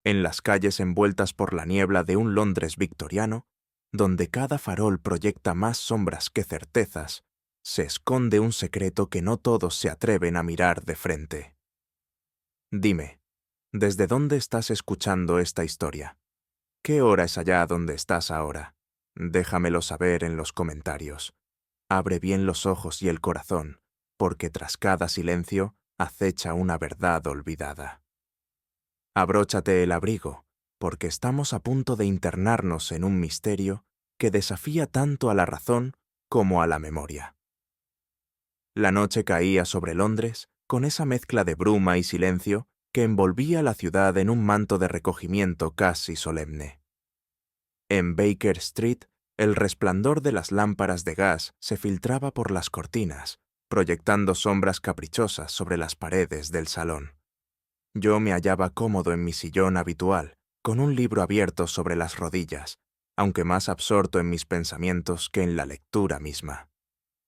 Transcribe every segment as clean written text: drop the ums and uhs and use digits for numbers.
en las calles envueltas por la niebla de un Londres victoriano, donde cada farol proyecta más sombras que certezas, se esconde un secreto que no todos se atreven a mirar de frente. Dime, ¿desde dónde estás escuchando esta historia? ¿Qué hora es allá donde estás ahora? Déjamelo saber en los comentarios. Abre bien los ojos y el corazón, porque tras cada silencio acecha una verdad olvidada. Abróchate el abrigo, porque estamos a punto de internarnos en un misterio que desafía tanto a la razón como a la memoria. La noche caía sobre Londres con esa mezcla de bruma y silencio que envolvía la ciudad en un manto de recogimiento casi solemne. En Baker Street, el resplandor de las lámparas de gas se filtraba por las cortinas, proyectando sombras caprichosas sobre las paredes del salón. Yo me hallaba cómodo en mi sillón habitual, con un libro abierto sobre las rodillas, aunque más absorto en mis pensamientos que en la lectura misma.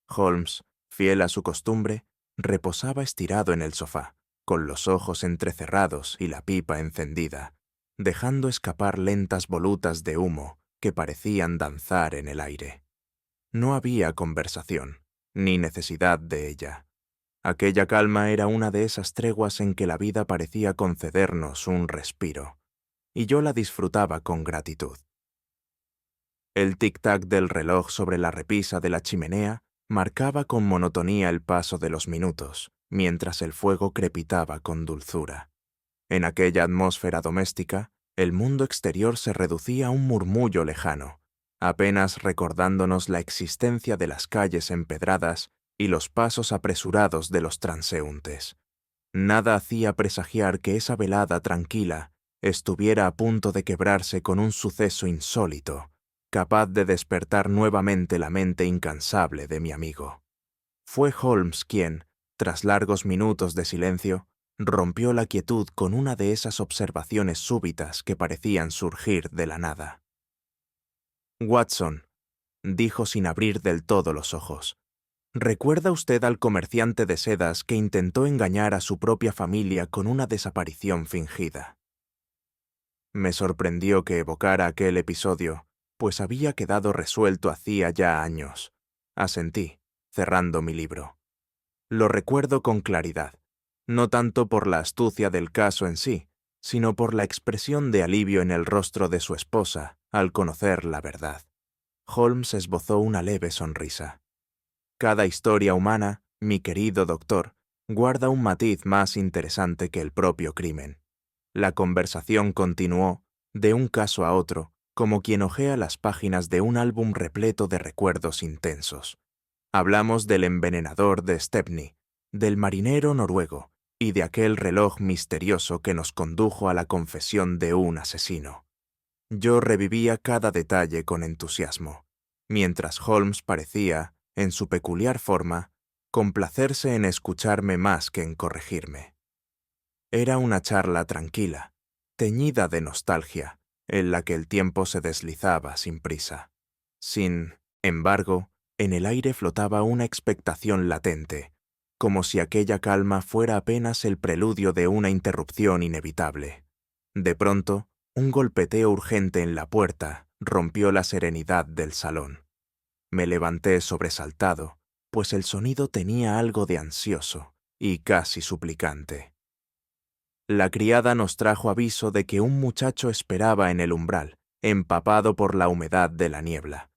Holmes, fiel a su costumbre, reposaba estirado en el sofá, con los ojos entrecerrados y la pipa encendida, dejando escapar lentas volutas de humo que parecían danzar en el aire. No había conversación, ni necesidad de ella. Aquella calma era una de esas treguas en que la vida parecía concedernos un respiro, y yo la disfrutaba con gratitud. El tic-tac del reloj sobre la repisa de la chimenea marcaba con monotonía el paso de los minutos, mientras el fuego crepitaba con dulzura. En aquella atmósfera doméstica, el mundo exterior se reducía a un murmullo lejano, apenas recordándonos la existencia de las calles empedradas y los pasos apresurados de los transeúntes. Nada hacía presagiar que esa velada tranquila estuviera a punto de quebrarse con un suceso insólito, capaz de despertar nuevamente la mente incansable de mi amigo. Fue Holmes quien, tras largos minutos de silencio, rompió la quietud con una de esas observaciones súbitas que parecían surgir de la nada. «Watson», dijo sin abrir del todo los ojos, ¿recuerda usted al comerciante de sedas que intentó engañar a su propia familia con una desaparición fingida? Me sorprendió que evocara aquel episodio, pues había quedado resuelto hacía ya años. Asentí, cerrando mi libro. Lo recuerdo con claridad, no tanto por la astucia del caso en sí, sino por la expresión de alivio en el rostro de su esposa al conocer la verdad. Holmes esbozó una leve sonrisa. Cada historia humana, mi querido doctor, guarda un matiz más interesante que el propio crimen. La conversación continuó, de un caso a otro, como quien hojea las páginas de un álbum repleto de recuerdos intensos. Hablamos del envenenador de Stepney, del marinero noruego y de aquel reloj misterioso que nos condujo a la confesión de un asesino. Yo revivía cada detalle con entusiasmo, mientras Holmes parecía, en su peculiar forma, complacerse en escucharme más que en corregirme. Era una charla tranquila, teñida de nostalgia, en la que el tiempo se deslizaba sin prisa. Sin embargo, en el aire flotaba una expectación latente, como si aquella calma fuera apenas el preludio de una interrupción inevitable. De pronto, un golpeteo urgente en la puerta rompió la serenidad del salón. Me levanté sobresaltado, pues el sonido tenía algo de ansioso y casi suplicante. La criada nos trajo aviso de que un muchacho esperaba en el umbral, empapado por la humedad de la niebla.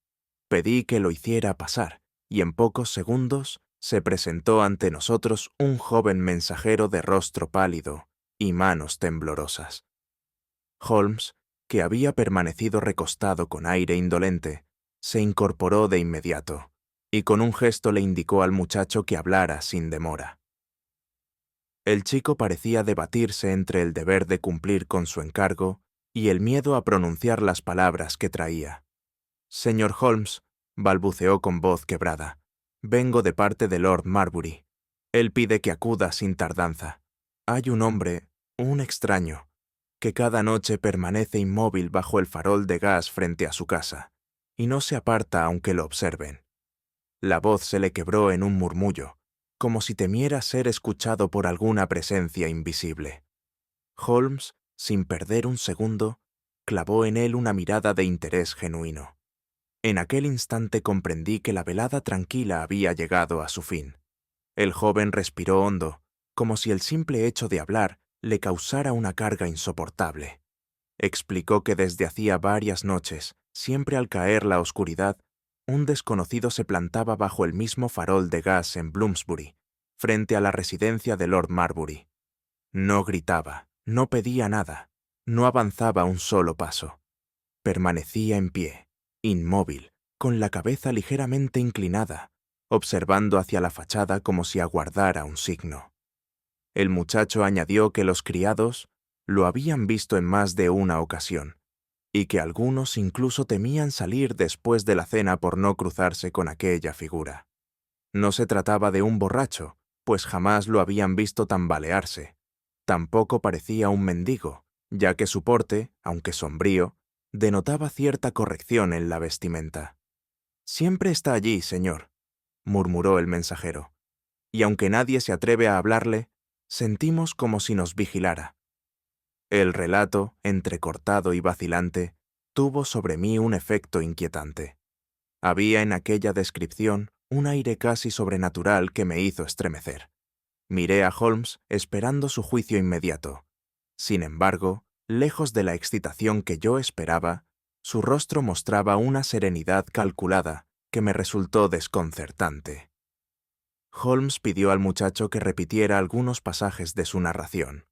Pedí que lo hiciera pasar, y en pocos segundos se presentó ante nosotros un joven mensajero de rostro pálido y manos temblorosas. Holmes, que había permanecido recostado con aire indolente, se incorporó de inmediato, y con un gesto le indicó al muchacho que hablara sin demora. El chico parecía debatirse entre el deber de cumplir con su encargo y el miedo a pronunciar las palabras que traía. «Señor Holmes», balbuceó con voz quebrada, «vengo de parte de Lord Marbury. Él pide que acuda sin tardanza. Hay un hombre, un extraño, que cada noche permanece inmóvil bajo el farol de gas frente a su casa, y no se aparta aunque lo observen». La voz se le quebró en un murmullo, como si temiera ser escuchado por alguna presencia invisible. Holmes sin perder un segundo, clavó en él una mirada de interés genuino. En aquel instante comprendí que la velada tranquila había llegado a su fin. El joven respiró hondo, como si el simple hecho de hablar le causara una carga insoportable. Explicó que desde hacía varias noches, siempre al caer la oscuridad, un desconocido se plantaba bajo el mismo farol de gas en Bloomsbury, frente a la residencia de Lord Marbury. No gritaba, no pedía nada, no avanzaba un solo paso. Permanecía en pie, inmóvil, con la cabeza ligeramente inclinada, observando hacia la fachada como si aguardara un signo. El muchacho añadió que los criados lo habían visto en más de una ocasión, y que algunos incluso temían salir después de la cena por no cruzarse con aquella figura. No se trataba de un borracho, pues jamás lo habían visto tambalearse. Tampoco parecía un mendigo, ya que su porte, aunque sombrío, denotaba cierta corrección en la vestimenta. «Siempre está allí, señor», murmuró el mensajero, «y aunque nadie se atreve a hablarle, sentimos como si nos vigilara». El relato, entrecortado y vacilante, tuvo sobre mí un efecto inquietante. Había en aquella descripción un aire casi sobrenatural que me hizo estremecer. Miré a Holmes esperando su juicio inmediato. Sin embargo, lejos de la excitación que yo esperaba, su rostro mostraba una serenidad calculada que me resultó desconcertante. Holmes pidió al muchacho que repitiera algunos pasajes de su narración.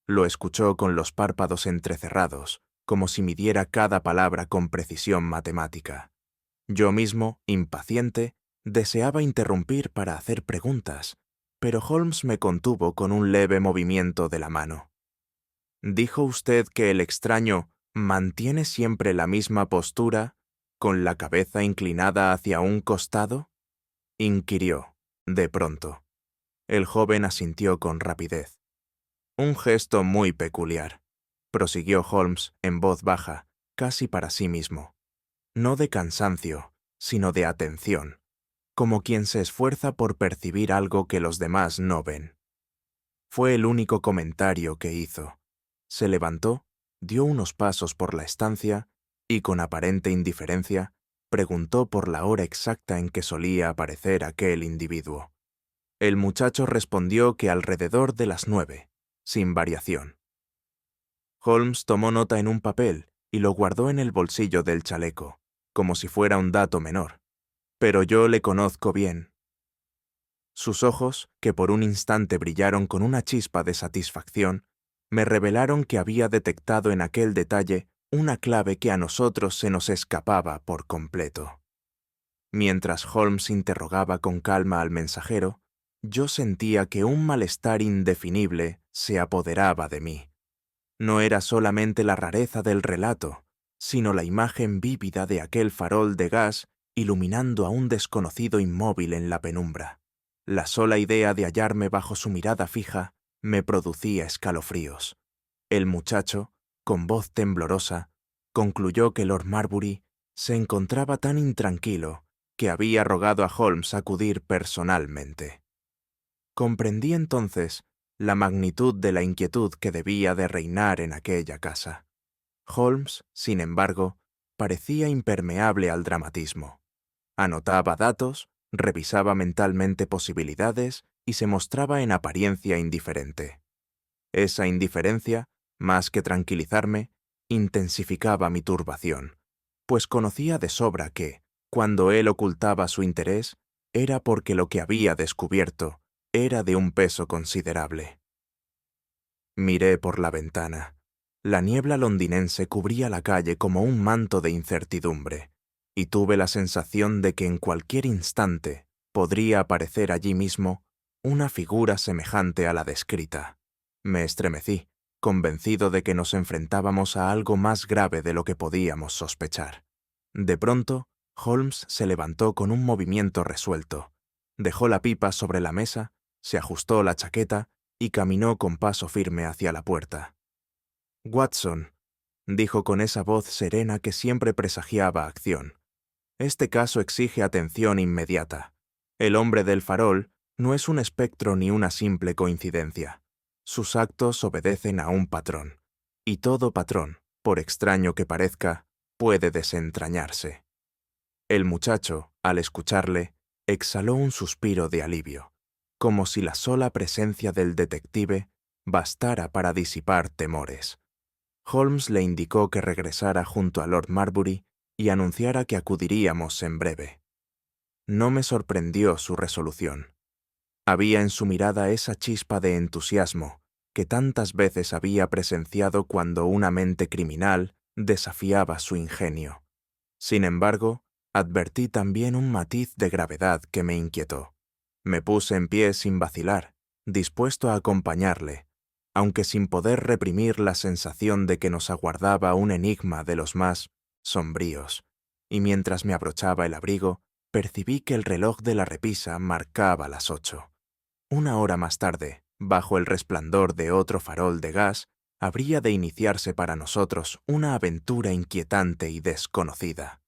Lo escuchó con los párpados entrecerrados, como si midiera cada palabra con precisión matemática. Yo mismo, impaciente, deseaba interrumpir para hacer preguntas, pero Holmes me contuvo con un leve movimiento de la mano. «¿Dijo usted que el extraño mantiene siempre la misma postura, con la cabeza inclinada hacia un costado?», inquirió, de pronto. El joven asintió con rapidez. «Un gesto muy peculiar», prosiguió Holmes en voz baja, casi para sí mismo. «No de cansancio, sino de atención, como quien se esfuerza por percibir algo que los demás no ven». Fue el único comentario que hizo. Se levantó, dio unos pasos por la estancia y, con aparente indiferencia, preguntó por la hora exacta en que solía aparecer aquel individuo. El muchacho respondió que alrededor de las 9, sin variación. Holmes tomó nota en un papel y lo guardó en el bolsillo del chaleco, como si fuera un dato menor. Pero yo le conozco bien. Sus ojos, que por un instante brillaron con una chispa de satisfacción, me revelaron que había detectado en aquel detalle una clave que a nosotros se nos escapaba por completo. Mientras Holmes interrogaba con calma al mensajero, yo sentía que un malestar indefinible se apoderaba de mí. No era solamente la rareza del relato, sino la imagen vívida de aquel farol de gas iluminando a un desconocido inmóvil en la penumbra. La sola idea de hallarme bajo su mirada fija me producía escalofríos. El muchacho, con voz temblorosa, concluyó que Lord Marbury se encontraba tan intranquilo que había rogado a Holmes acudir personalmente. Comprendí entonces la magnitud de la inquietud que debía de reinar en aquella casa. Holmes, sin embargo, parecía impermeable al dramatismo. Anotaba datos, revisaba mentalmente posibilidades y se mostraba en apariencia indiferente. Esa indiferencia, más que tranquilizarme, intensificaba mi turbación, pues conocía de sobra que, cuando él ocultaba su interés, era porque lo que había descubierto era de un peso considerable. Miré por la ventana. La niebla londinense cubría la calle como un manto de incertidumbre, y tuve la sensación de que en cualquier instante podría aparecer allí mismo una figura semejante a la descrita. Me estremecí, convencido de que nos enfrentábamos a algo más grave de lo que podíamos sospechar. De pronto, Holmes se levantó con un movimiento resuelto, dejó la pipa sobre la mesa, se ajustó la chaqueta y caminó con paso firme hacia la puerta. «Watson», dijo con esa voz serena que siempre presagiaba acción, «este caso exige atención inmediata. El hombre del farol no es un espectro ni una simple coincidencia. Sus actos obedecen a un patrón. Y todo patrón, por extraño que parezca, puede desentrañarse. El muchacho, al escucharle, exhaló un suspiro de alivio, como si la sola presencia del detective bastara para disipar temores. Holmes le indicó que regresara junto a Lord Marbury y anunciara que acudiríamos en breve. No me sorprendió su resolución. Había en su mirada esa chispa de entusiasmo que tantas veces había presenciado cuando una mente criminal desafiaba su ingenio. Sin embargo, advertí también un matiz de gravedad que me inquietó. Me puse en pie sin vacilar, dispuesto a acompañarle, aunque sin poder reprimir la sensación de que nos aguardaba un enigma de los más sombríos, y mientras me abrochaba el abrigo, percibí que el reloj de la repisa marcaba las 8. Una hora más tarde, bajo el resplandor de otro farol de gas, habría de iniciarse para nosotros una aventura inquietante y desconocida.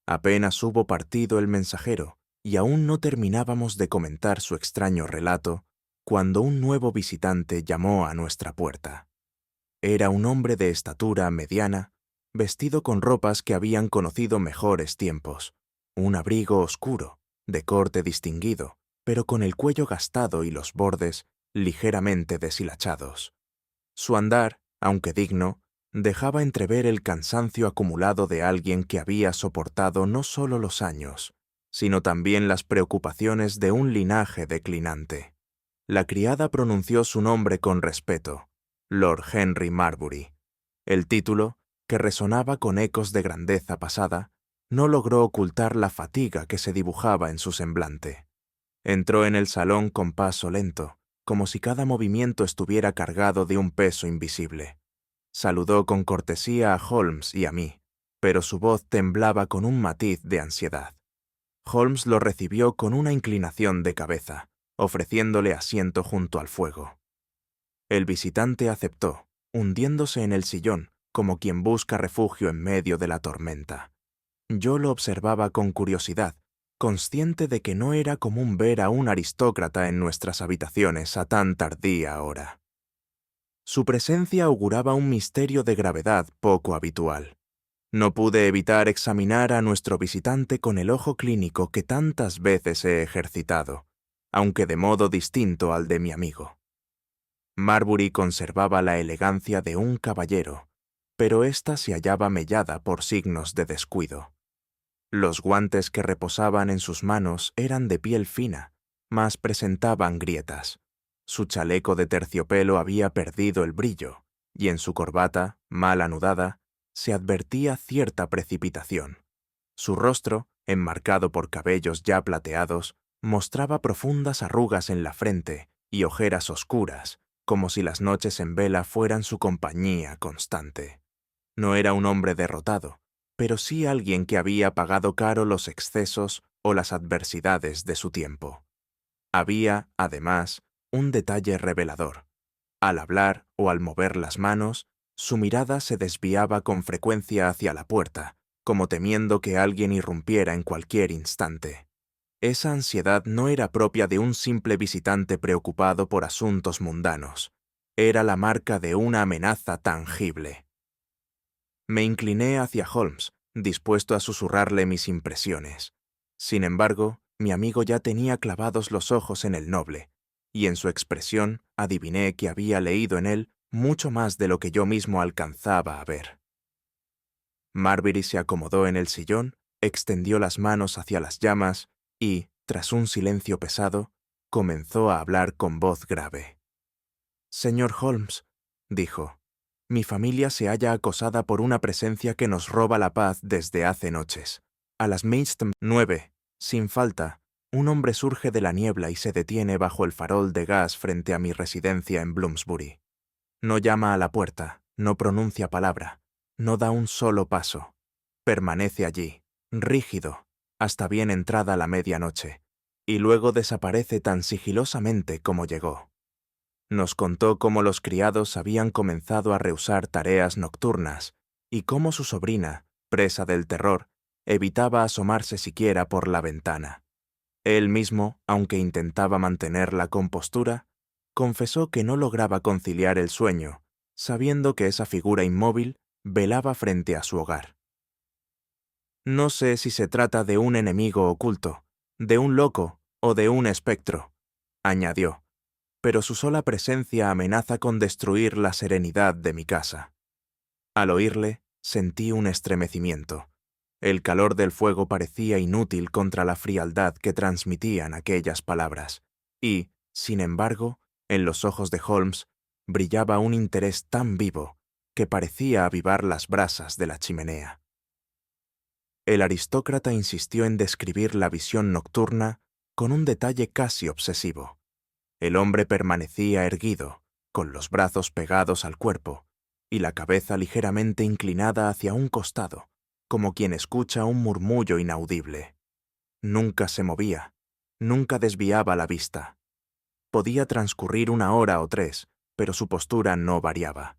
Apenas hubo partido el mensajero, y aún no terminábamos de comentar su extraño relato, cuando un nuevo visitante llamó a nuestra puerta. Era un hombre de estatura mediana, vestido con ropas que habían conocido mejores tiempos, un abrigo oscuro, de corte distinguido, pero con el cuello gastado y los bordes ligeramente deshilachados. Su andar, aunque digno, dejaba entrever el cansancio acumulado de alguien que había soportado no solo los años, sino también las preocupaciones de un linaje declinante. La criada pronunció su nombre con respeto, Lord Henry Marbury. El título, que resonaba con ecos de grandeza pasada, no logró ocultar la fatiga que se dibujaba en su semblante. Entró en el salón con paso lento, como si cada movimiento estuviera cargado de un peso invisible. Saludó con cortesía a Holmes y a mí, pero su voz temblaba con un matiz de ansiedad. Holmes lo recibió con una inclinación de cabeza, ofreciéndole asiento junto al fuego. El visitante aceptó, hundiéndose en el sillón, como quien busca refugio en medio de la tormenta. Yo lo observaba con curiosidad, consciente de que no era común ver a un aristócrata en nuestras habitaciones a tan tardía hora. Su presencia auguraba un misterio de gravedad poco habitual. No pude evitar examinar a nuestro visitante con el ojo clínico que tantas veces he ejercitado, aunque de modo distinto al de mi amigo. Marbury conservaba la elegancia de un caballero, pero ésta se hallaba mellada por signos de descuido. Los guantes que reposaban en sus manos eran de piel fina, mas presentaban grietas. Su chaleco de terciopelo había perdido el brillo, y en su corbata, mal anudada, se advertía cierta precipitación. Su rostro, enmarcado por cabellos ya plateados, mostraba profundas arrugas en la frente y ojeras oscuras, como si las noches en vela fueran su compañía constante. No era un hombre derrotado, pero sí alguien que había pagado caro los excesos o las adversidades de su tiempo. Había, además, un detalle revelador. Al hablar o al mover las manos, su mirada se desviaba con frecuencia hacia la puerta, como temiendo que alguien irrumpiera en cualquier instante. Esa ansiedad no era propia de un simple visitante preocupado por asuntos mundanos. Era la marca de una amenaza tangible. Me incliné hacia Holmes, dispuesto a susurrarle mis impresiones. Sin embargo, mi amigo ya tenía clavados los ojos en el noble, y en su expresión adiviné que había leído en él mucho más de lo que yo mismo alcanzaba a ver. Marbury se acomodó en el sillón, extendió las manos hacia las llamas y, tras un silencio pesado, comenzó a hablar con voz grave. «Señor Holmes», dijo, «mi familia se halla acosada por una presencia que nos roba la paz desde hace noches. A las Maidstone 9, sin falta, un hombre surge de la niebla y se detiene bajo el farol de gas frente a mi residencia en Bloomsbury. No llama a la puerta, no pronuncia palabra, no da un solo paso. Permanece allí, rígido, hasta bien entrada la medianoche, y luego desaparece tan sigilosamente como llegó. Nos contó cómo los criados habían comenzado a rehusar tareas nocturnas y cómo su sobrina, presa del terror, evitaba asomarse siquiera por la ventana. Él mismo, aunque intentaba mantener la compostura, confesó que no lograba conciliar el sueño sabiendo que esa figura inmóvil velaba frente a su hogar. No sé si se trata de un enemigo oculto, de un loco o de un espectro, añadió, pero su sola presencia amenaza con destruir la serenidad de mi casa. Al oírle, sentí un estremecimiento. El calor del fuego parecía inútil contra la frialdad que transmitían aquellas palabras, y, sin embargo, en los ojos de Holmes brillaba un interés tan vivo que parecía avivar las brasas de la chimenea. El aristócrata insistió en describir la visión nocturna con un detalle casi obsesivo. El hombre permanecía erguido, con los brazos pegados al cuerpo, y la cabeza ligeramente inclinada hacia un costado, como quien escucha un murmullo inaudible. Nunca se movía, nunca desviaba la vista. Podía transcurrir 1 hora o 3, pero su postura no variaba.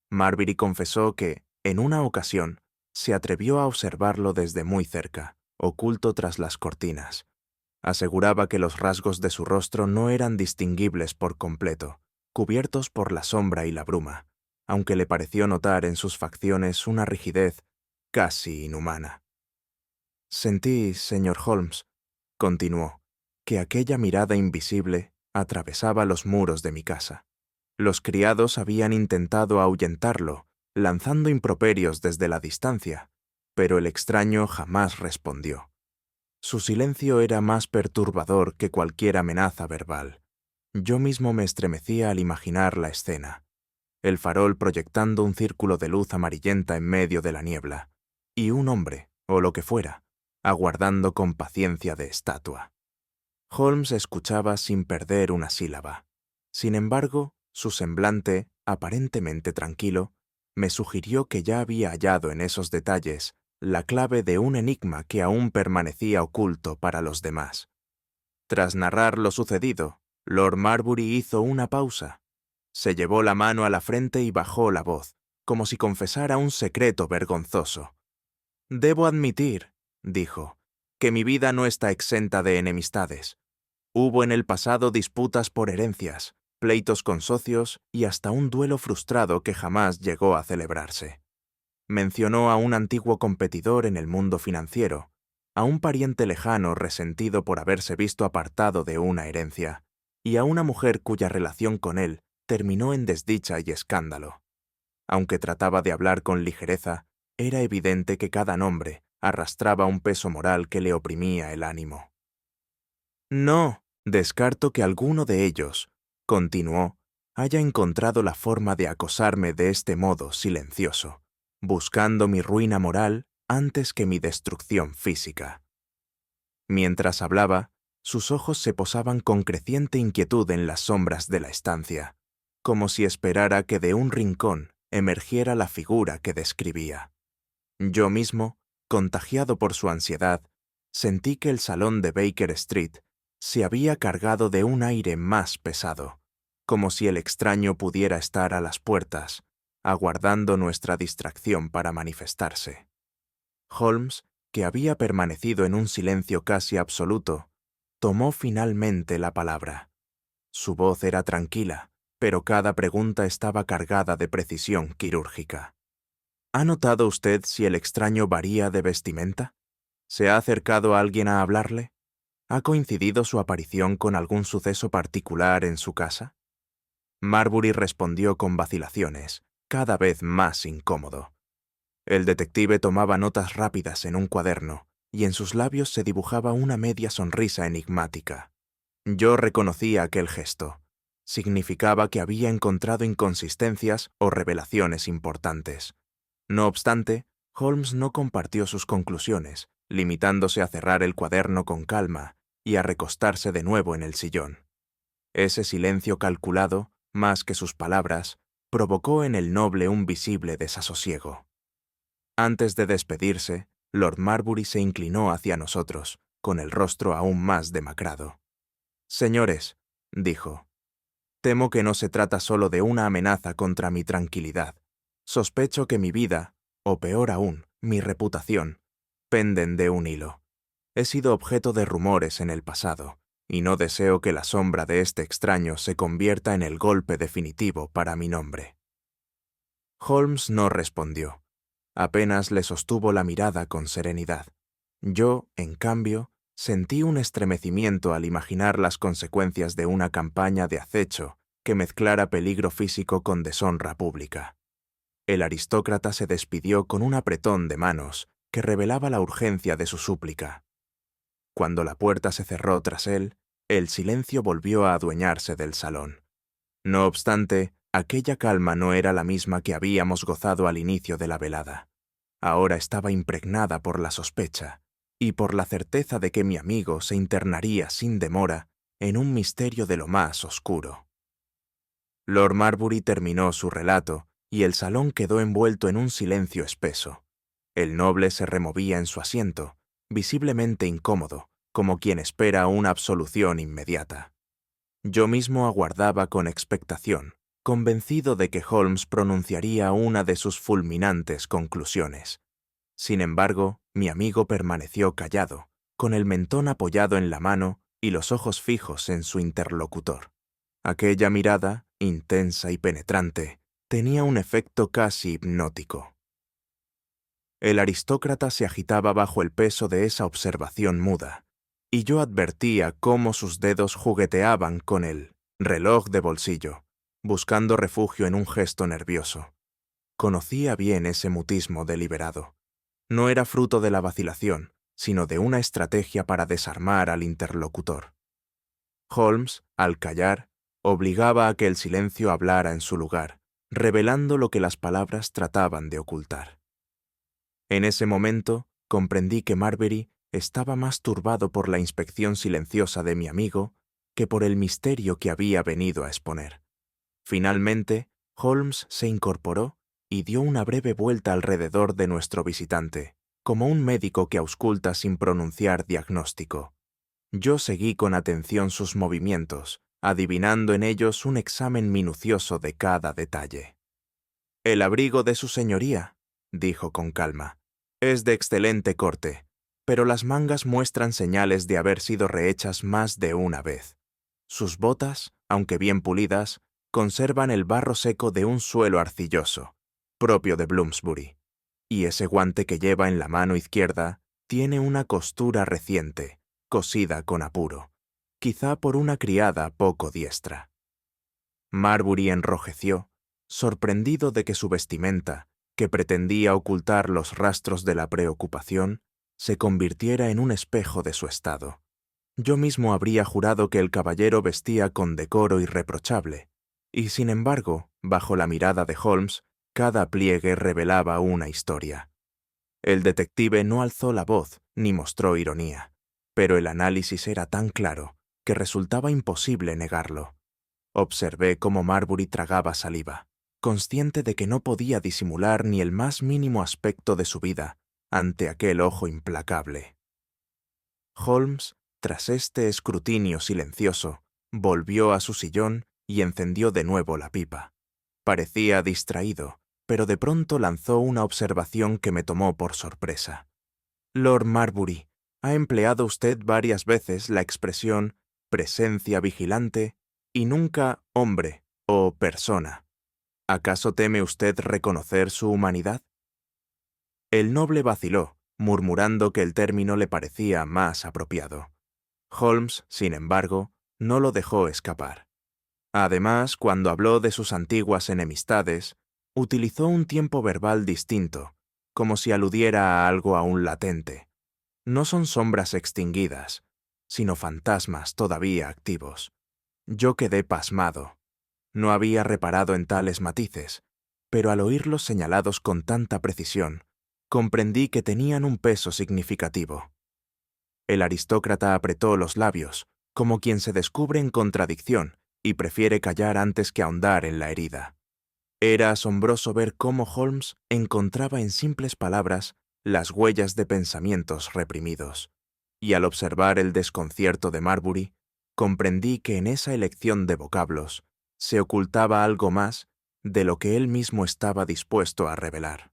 Marbury confesó que, en una ocasión, se atrevió a observarlo desde muy cerca, oculto tras las cortinas. Aseguraba que los rasgos de su rostro no eran distinguibles por completo, cubiertos por la sombra y la bruma, aunque le pareció notar en sus facciones una rigidez casi inhumana. Sentí, señor Holmes, continuó, que aquella mirada invisible atravesaba los muros de mi casa. Los criados habían intentado ahuyentarlo, lanzando improperios desde la distancia, pero el extraño jamás respondió. Su silencio era más perturbador que cualquier amenaza verbal. Yo mismo me estremecía al imaginar la escena. El farol proyectando un círculo de luz amarillenta en medio de la niebla, y un hombre, o lo que fuera, aguardando con paciencia de estatua. Holmes escuchaba sin perder una sílaba. Sin embargo, su semblante, aparentemente tranquilo, me sugirió que ya había hallado en esos detalles la clave de un enigma que aún permanecía oculto para los demás. Tras narrar lo sucedido, Lord Marbury hizo una pausa. Se llevó la mano a la frente y bajó la voz, como si confesara un secreto vergonzoso. «Debo admitir», dijo, «que mi vida no está exenta de enemistades. Hubo en el pasado disputas por herencias, pleitos con socios y hasta un duelo frustrado que jamás llegó a celebrarse. Mencionó a un antiguo competidor en el mundo financiero, a un pariente lejano resentido por haberse visto apartado de una herencia, y a una mujer cuya relación con él terminó en desdicha y escándalo. Aunque trataba de hablar con ligereza, era evidente que cada nombre arrastraba un peso moral que le oprimía el ánimo. «No, descarto que alguno de ellos», continuó, «haya encontrado la forma de acosarme de este modo silencioso, buscando mi ruina moral antes que mi destrucción física». Mientras hablaba, sus ojos se posaban con creciente inquietud en las sombras de la estancia, como si esperara que de un rincón emergiera la figura que describía. Yo mismo, contagiado por su ansiedad, sentí que el salón de Baker Street se había cargado de un aire más pesado, como si el extraño pudiera estar a las puertas, aguardando nuestra distracción para manifestarse. Holmes, que había permanecido en un silencio casi absoluto, tomó finalmente la palabra. Su voz era tranquila, pero cada pregunta estaba cargada de precisión quirúrgica. ¿Ha notado usted si el extraño varía de vestimenta? ¿Se ha acercado a alguien a hablarle? ¿Ha coincidido su aparición con algún suceso particular en su casa? Marbury respondió con vacilaciones, cada vez más incómodo. El detective tomaba notas rápidas en un cuaderno, y en sus labios se dibujaba una media sonrisa enigmática. Yo reconocí aquel gesto. Significaba que había encontrado inconsistencias o revelaciones importantes. No obstante, Holmes no compartió sus conclusiones, limitándose a cerrar el cuaderno con calma y a recostarse de nuevo en el sillón. Ese silencio calculado, más que sus palabras, provocó en el noble un visible desasosiego. Antes de despedirse, Lord Marbury se inclinó hacia nosotros, con el rostro aún más demacrado. «Señores», dijo, «temo que no se trata solo de una amenaza contra mi tranquilidad. Sospecho que mi vida, o peor aún, mi reputación, penden de un hilo. He sido objeto de rumores en el pasado, y no deseo que la sombra de este extraño se convierta en el golpe definitivo para mi nombre». Holmes no respondió. Apenas le sostuvo la mirada con serenidad. Yo, en cambio, sentí un estremecimiento al imaginar las consecuencias de una campaña de acecho que mezclara peligro físico con deshonra pública. El aristócrata se despidió con un apretón de manos que revelaba la urgencia de su súplica. Cuando la puerta se cerró tras él, el silencio volvió a adueñarse del salón. No obstante, aquella calma no era la misma que habíamos gozado al inicio de la velada. Ahora estaba impregnada por la sospecha y por la certeza de que mi amigo se internaría sin demora en un misterio de lo más oscuro. Lord Marbury terminó su relato y el salón quedó envuelto en un silencio espeso. El noble se removía en su asiento, visiblemente incómodo, como quien espera una absolución inmediata. Yo mismo aguardaba con expectación, convencido de que Holmes pronunciaría una de sus fulminantes conclusiones. Sin embargo, mi amigo permaneció callado, con el mentón apoyado en la mano y los ojos fijos en su interlocutor. Aquella mirada, intensa y penetrante, tenía un efecto casi hipnótico. El aristócrata se agitaba bajo el peso de esa observación muda, y yo advertía cómo sus dedos jugueteaban con el reloj de bolsillo, buscando refugio en un gesto nervioso. Conocía bien ese mutismo deliberado. No era fruto de la vacilación, sino de una estrategia para desarmar al interlocutor. Holmes, al callar, obligaba a que el silencio hablara en su lugar, revelando lo que las palabras trataban de ocultar. En ese momento, comprendí que Marbury estaba más turbado por la inspección silenciosa de mi amigo que por el misterio que había venido a exponer. Finalmente, Holmes se incorporó y dio una breve vuelta alrededor de nuestro visitante, como un médico que ausculta sin pronunciar diagnóstico. Yo seguí con atención sus movimientos, adivinando en ellos un examen minucioso de cada detalle. «El abrigo de su señoría», dijo con calma, «es de excelente corte, pero las mangas muestran señales de haber sido rehechas más de una vez. Sus botas, aunque bien pulidas, conservan el barro seco de un suelo arcilloso, propio de Bloomsbury, y ese guante que lleva en la mano izquierda tiene una costura reciente, cosida con apuro, quizá por una criada poco diestra». Marbury enrojeció, sorprendido de que su vestimenta, que pretendía ocultar los rastros de la preocupación, se convirtiera en un espejo de su estado. Yo mismo habría jurado que el caballero vestía con decoro irreprochable, y sin embargo, bajo la mirada de Holmes, cada pliegue revelaba una historia. El detective no alzó la voz ni mostró ironía, pero el análisis era tan claro que resultaba imposible negarlo. Observé cómo Marbury tragaba saliva, consciente de que no podía disimular ni el más mínimo aspecto de su vida ante aquel ojo implacable. Holmes, tras este escrutinio silencioso, volvió a su sillón y encendió de nuevo la pipa. Parecía distraído, pero de pronto lanzó una observación que me tomó por sorpresa. «Lord Marbury, ha empleado usted varias veces la expresión presencia vigilante y nunca hombre o persona. ¿Acaso teme usted reconocer su humanidad?» El noble vaciló, murmurando que el término le parecía más apropiado. Holmes, sin embargo, no lo dejó escapar. Además, cuando habló de sus antiguas enemistades, utilizó un tiempo verbal distinto, como si aludiera a algo aún latente. No son sombras extinguidas, sino fantasmas todavía activos. Yo quedé pasmado. No había reparado en tales matices, pero al oírlos señalados con tanta precisión, comprendí que tenían un peso significativo. El aristócrata apretó los labios, como quien se descubre en contradicción y prefiere callar antes que ahondar en la herida. Era asombroso ver cómo Holmes encontraba en simples palabras las huellas de pensamientos reprimidos, y al observar el desconcierto de Marbury, comprendí que en esa elección de vocablos se ocultaba algo más de lo que él mismo estaba dispuesto a revelar.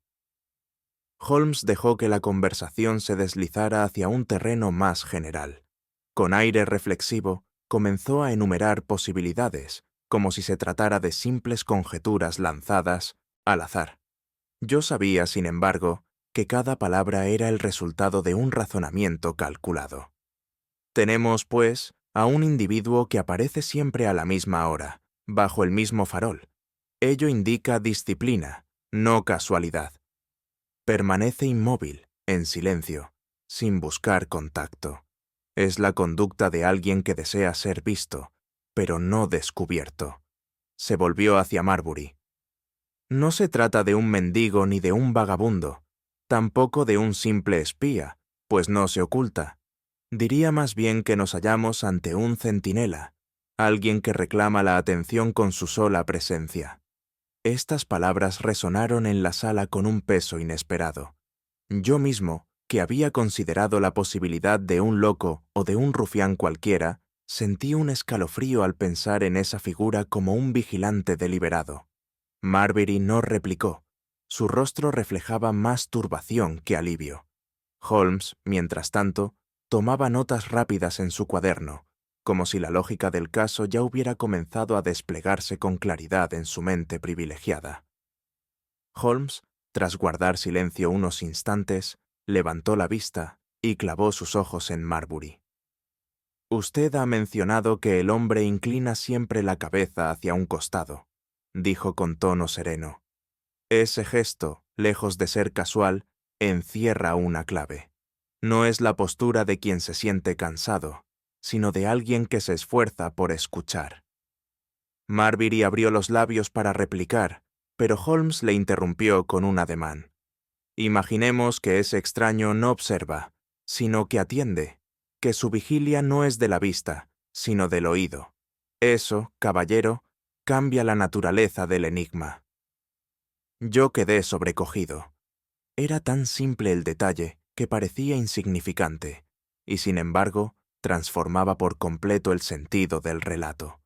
Holmes dejó que la conversación se deslizara hacia un terreno más general. Con aire reflexivo, comenzó a enumerar posibilidades, como si se tratara de simples conjeturas lanzadas al azar. Yo sabía, sin embargo, que cada palabra era el resultado de un razonamiento calculado. Tenemos, pues, a un individuo que aparece siempre a la misma hora, bajo el mismo farol. Ello indica disciplina, no casualidad. Permanece inmóvil, en silencio, sin buscar contacto. Es la conducta de alguien que desea ser visto, pero no descubierto. Se volvió hacia Marbury. No se trata de un mendigo ni de un vagabundo, tampoco de un simple espía, pues no se oculta. Diría más bien que nos hallamos ante un centinela, alguien que reclama la atención con su sola presencia. Estas palabras resonaron en la sala con un peso inesperado. Yo mismo, que había considerado la posibilidad de un loco o de un rufián cualquiera, sentí un escalofrío al pensar en esa figura como un vigilante deliberado. Marbury no replicó. Su rostro reflejaba más turbación que alivio. Holmes, mientras tanto, tomaba notas rápidas en su cuaderno, como si la lógica del caso ya hubiera comenzado a desplegarse con claridad en su mente privilegiada. Holmes, tras guardar silencio unos instantes, levantó la vista y clavó sus ojos en Marbury. «Usted ha mencionado que el hombre inclina siempre la cabeza hacia un costado», dijo con tono sereno. «Ese gesto, lejos de ser casual, encierra una clave. No es la postura de quien se siente cansado, sino de alguien que se esfuerza por escuchar». Marbury abrió los labios para replicar, pero Holmes le interrumpió con un ademán. «Imaginemos que ese extraño no observa, sino que atiende, que su vigilia no es de la vista, sino del oído. Eso, caballero, cambia la naturaleza del enigma». Yo quedé sobrecogido. Era tan simple el detalle que parecía insignificante, y sin embargo, transformaba por completo el sentido del relato.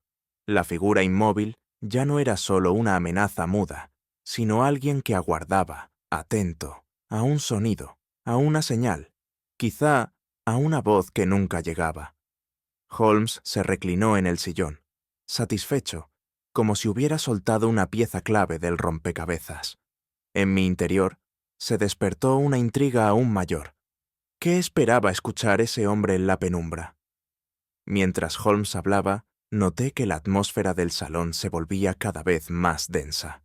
La figura inmóvil ya no era solo una amenaza muda, sino alguien que aguardaba, atento, a un sonido, a una señal, quizá a una voz que nunca llegaba. Holmes se reclinó en el sillón, satisfecho, como si hubiera soltado una pieza clave del rompecabezas. En mi interior se despertó una intriga aún mayor. ¿Qué esperaba escuchar ese hombre en la penumbra? Mientras Holmes hablaba, noté que la atmósfera del salón se volvía cada vez más densa.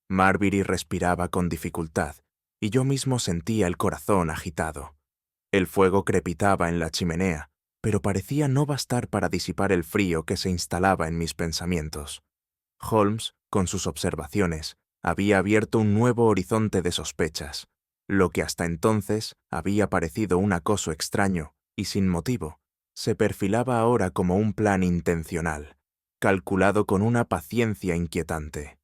Marbury respiraba con dificultad, y yo mismo sentía el corazón agitado. El fuego crepitaba en la chimenea, pero parecía no bastar para disipar el frío que se instalaba en mis pensamientos. Holmes, con sus observaciones, había abierto un nuevo horizonte de sospechas. Lo que hasta entonces había parecido un acoso extraño y sin motivo, se perfilaba ahora como un plan intencional, calculado con una paciencia inquietante.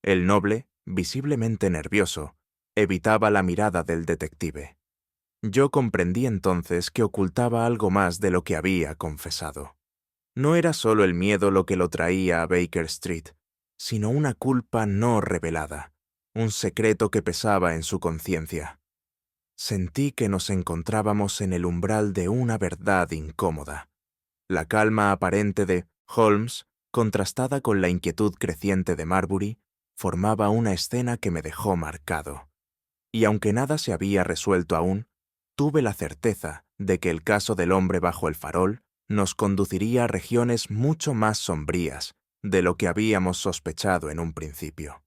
El noble, visiblemente nervioso, evitaba la mirada del detective. Yo comprendí entonces que ocultaba algo más de lo que había confesado. No era solo el miedo lo que lo traía a Baker Street, sino una culpa no revelada, un secreto que pesaba en su conciencia. Sentí que nos encontrábamos en el umbral de una verdad incómoda. La calma aparente de Holmes, contrastada con la inquietud creciente de Marbury, formaba una escena que me dejó marcado. Y aunque nada se había resuelto aún, tuve la certeza de que el caso del hombre bajo el farol nos conduciría a regiones mucho más sombrías de lo que habíamos sospechado en un principio.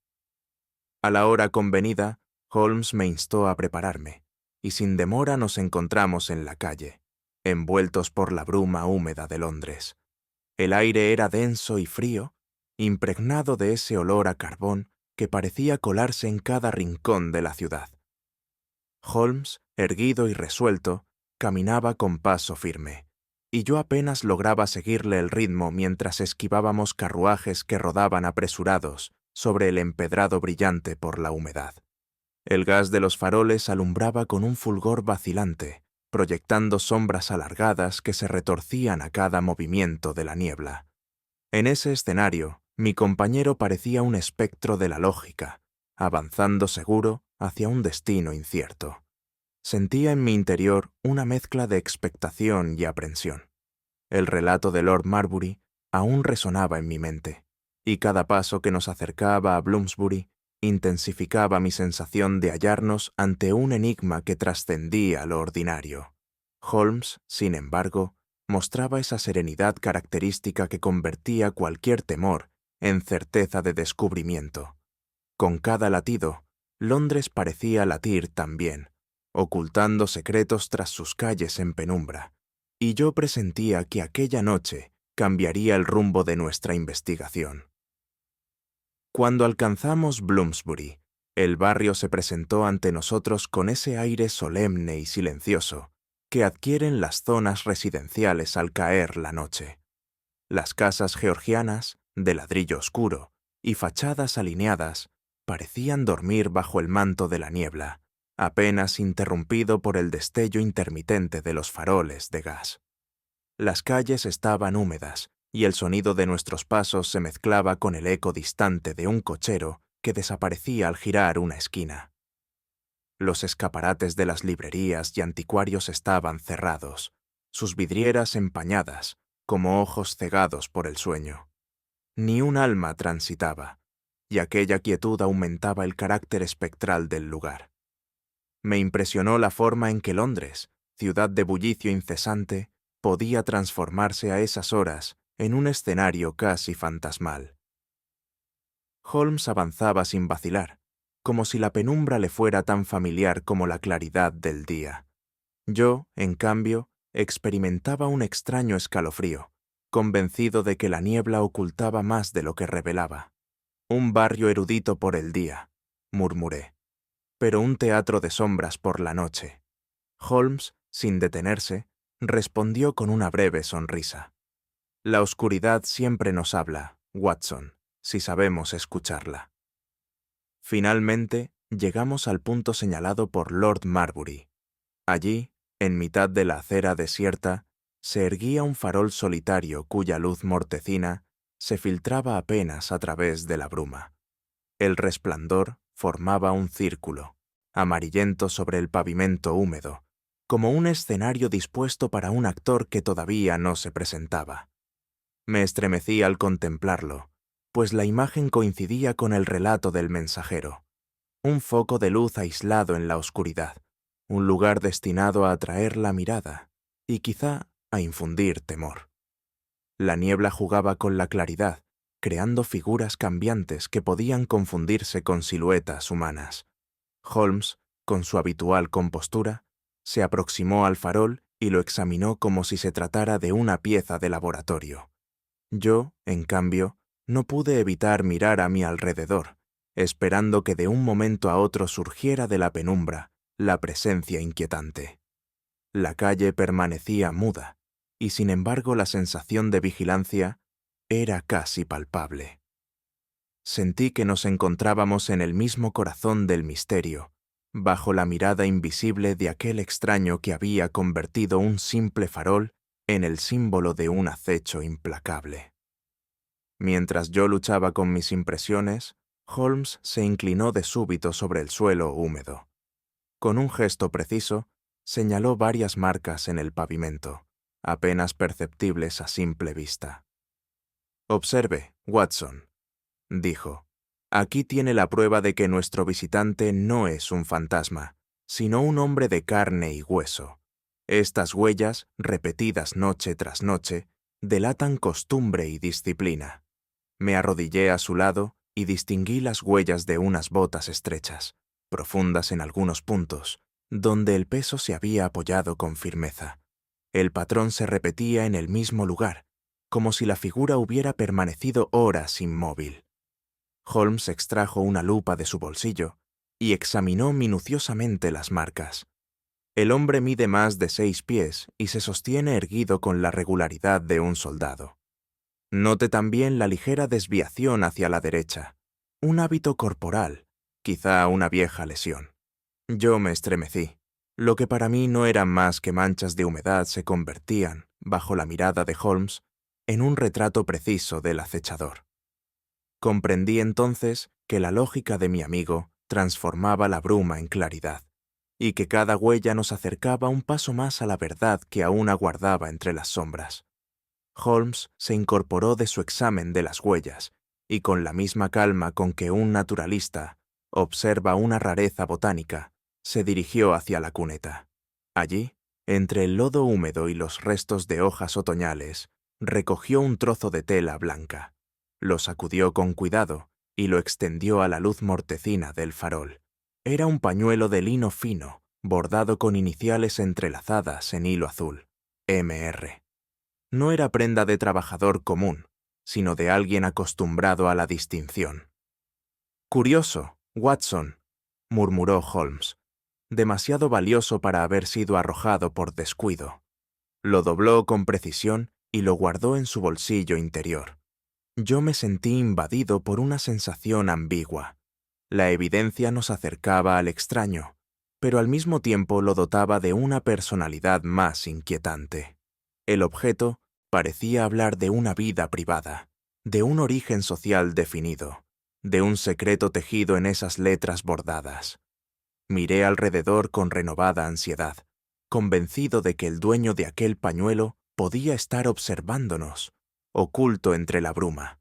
A la hora convenida, Holmes me instó a prepararme, y sin demora nos encontramos en la calle, envueltos por la bruma húmeda de Londres. El aire era denso y frío, impregnado de ese olor a carbón que parecía colarse en cada rincón de la ciudad. Holmes, erguido y resuelto, caminaba con paso firme, y yo apenas lograba seguirle el ritmo mientras esquivábamos carruajes que rodaban apresurados sobre el empedrado brillante por la humedad. El gas de los faroles alumbraba con un fulgor vacilante, proyectando sombras alargadas que se retorcían a cada movimiento de la niebla. En ese escenario, mi compañero parecía un espectro de la lógica, avanzando seguro hacia un destino incierto. Sentía en mi interior una mezcla de expectación y aprensión. El relato de Lord Marbury aún resonaba en mi mente, y cada paso que nos acercaba a Bloomsbury intensificaba mi sensación de hallarnos ante un enigma que trascendía lo ordinario. Holmes, sin embargo, mostraba esa serenidad característica que convertía cualquier temor en certeza de descubrimiento. Con cada latido, Londres parecía latir también, ocultando secretos tras sus calles en penumbra, y yo presentía que aquella noche cambiaría el rumbo de nuestra investigación. Cuando alcanzamos Bloomsbury, el barrio se presentó ante nosotros con ese aire solemne y silencioso que adquieren las zonas residenciales al caer la noche. Las casas georgianas, de ladrillo oscuro, y fachadas alineadas, parecían dormir bajo el manto de la niebla, apenas interrumpido por el destello intermitente de los faroles de gas. Las calles estaban húmedas, y el sonido de nuestros pasos se mezclaba con el eco distante de un cochero que desaparecía al girar una esquina. Los escaparates de las librerías y anticuarios estaban cerrados, sus vidrieras empañadas, como ojos cegados por el sueño. Ni un alma transitaba, y aquella quietud aumentaba el carácter espectral del lugar. Me impresionó la forma en que Londres, ciudad de bullicio incesante, podía transformarse a esas horas en un escenario casi fantasmal. Holmes avanzaba sin vacilar, como si la penumbra le fuera tan familiar como la claridad del día. Yo, en cambio, experimentaba un extraño escalofrío, convencido de que la niebla ocultaba más de lo que revelaba. Un barrio erudito por el día, murmuré, pero un teatro de sombras por la noche. Holmes, sin detenerse, respondió con una breve sonrisa. La oscuridad siempre nos habla, Watson, si sabemos escucharla. Finalmente, llegamos al punto señalado por Lord Marbury. Allí, en mitad de la acera desierta, se erguía un farol solitario cuya luz mortecina se filtraba apenas a través de la bruma. El resplandor formaba un círculo, amarillento sobre el pavimento húmedo, como un escenario dispuesto para un actor que todavía no se presentaba. Me estremecí al contemplarlo, pues la imagen coincidía con el relato del mensajero. Un foco de luz aislado en la oscuridad, un lugar destinado a atraer la mirada y quizá a infundir temor. La niebla jugaba con la claridad, creando figuras cambiantes que podían confundirse con siluetas humanas. Holmes, con su habitual compostura, se aproximó al farol y lo examinó como si se tratara de una pieza de laboratorio. Yo, en cambio, no pude evitar mirar a mi alrededor, esperando que de un momento a otro surgiera de la penumbra la presencia inquietante. La calle permanecía muda, y sin embargo la sensación de vigilancia era casi palpable. Sentí que nos encontrábamos en el mismo corazón del misterio, bajo la mirada invisible de aquel extraño que había convertido un simple farol en el símbolo de un acecho implacable. Mientras yo luchaba con mis impresiones, Holmes se inclinó de súbito sobre el suelo húmedo. Con un gesto preciso, señaló varias marcas en el pavimento, apenas perceptibles a simple vista. «Observe, Watson», dijo. «Aquí tiene la prueba de que nuestro visitante no es un fantasma, sino un hombre de carne y hueso. Estas huellas, repetidas noche tras noche, delatan costumbre y disciplina». Me arrodillé a su lado y distinguí las huellas de unas botas estrechas, profundas en algunos puntos, donde el peso se había apoyado con firmeza. El patrón se repetía en el mismo lugar, como si la figura hubiera permanecido horas inmóvil. Holmes extrajo una lupa de su bolsillo y examinó minuciosamente las marcas. El hombre mide más de 6 pies y se sostiene erguido con la regularidad de un soldado. Note también la ligera desviación hacia la derecha, un hábito corporal, quizá una vieja lesión. Yo me estremecí. Lo que para mí no eran más que manchas de humedad se convertían, bajo la mirada de Holmes, en un retrato preciso del acechador. Comprendí entonces que la lógica de mi amigo transformaba la bruma en claridad, y que cada huella nos acercaba un paso más a la verdad que aún aguardaba entre las sombras. Holmes se incorporó de su examen de las huellas, y con la misma calma con que un naturalista observa una rareza botánica, se dirigió hacia la cuneta. Allí, entre el lodo húmedo y los restos de hojas otoñales, recogió un trozo de tela blanca. Lo sacudió con cuidado y lo extendió a la luz mortecina del farol. Era un pañuelo de lino fino, bordado con iniciales entrelazadas en hilo azul. MR. No era prenda de trabajador común, sino de alguien acostumbrado a la distinción. «Curioso, Watson», murmuró Holmes. «Demasiado valioso para haber sido arrojado por descuido». Lo dobló con precisión y lo guardó en su bolsillo interior. Yo me sentí invadido por una sensación ambigua. La evidencia nos acercaba al extraño, pero al mismo tiempo lo dotaba de una personalidad más inquietante. El objeto parecía hablar de una vida privada, de un origen social definido, de un secreto tejido en esas letras bordadas. Miré alrededor con renovada ansiedad, convencido de que el dueño de aquel pañuelo podía estar observándonos, oculto entre la bruma,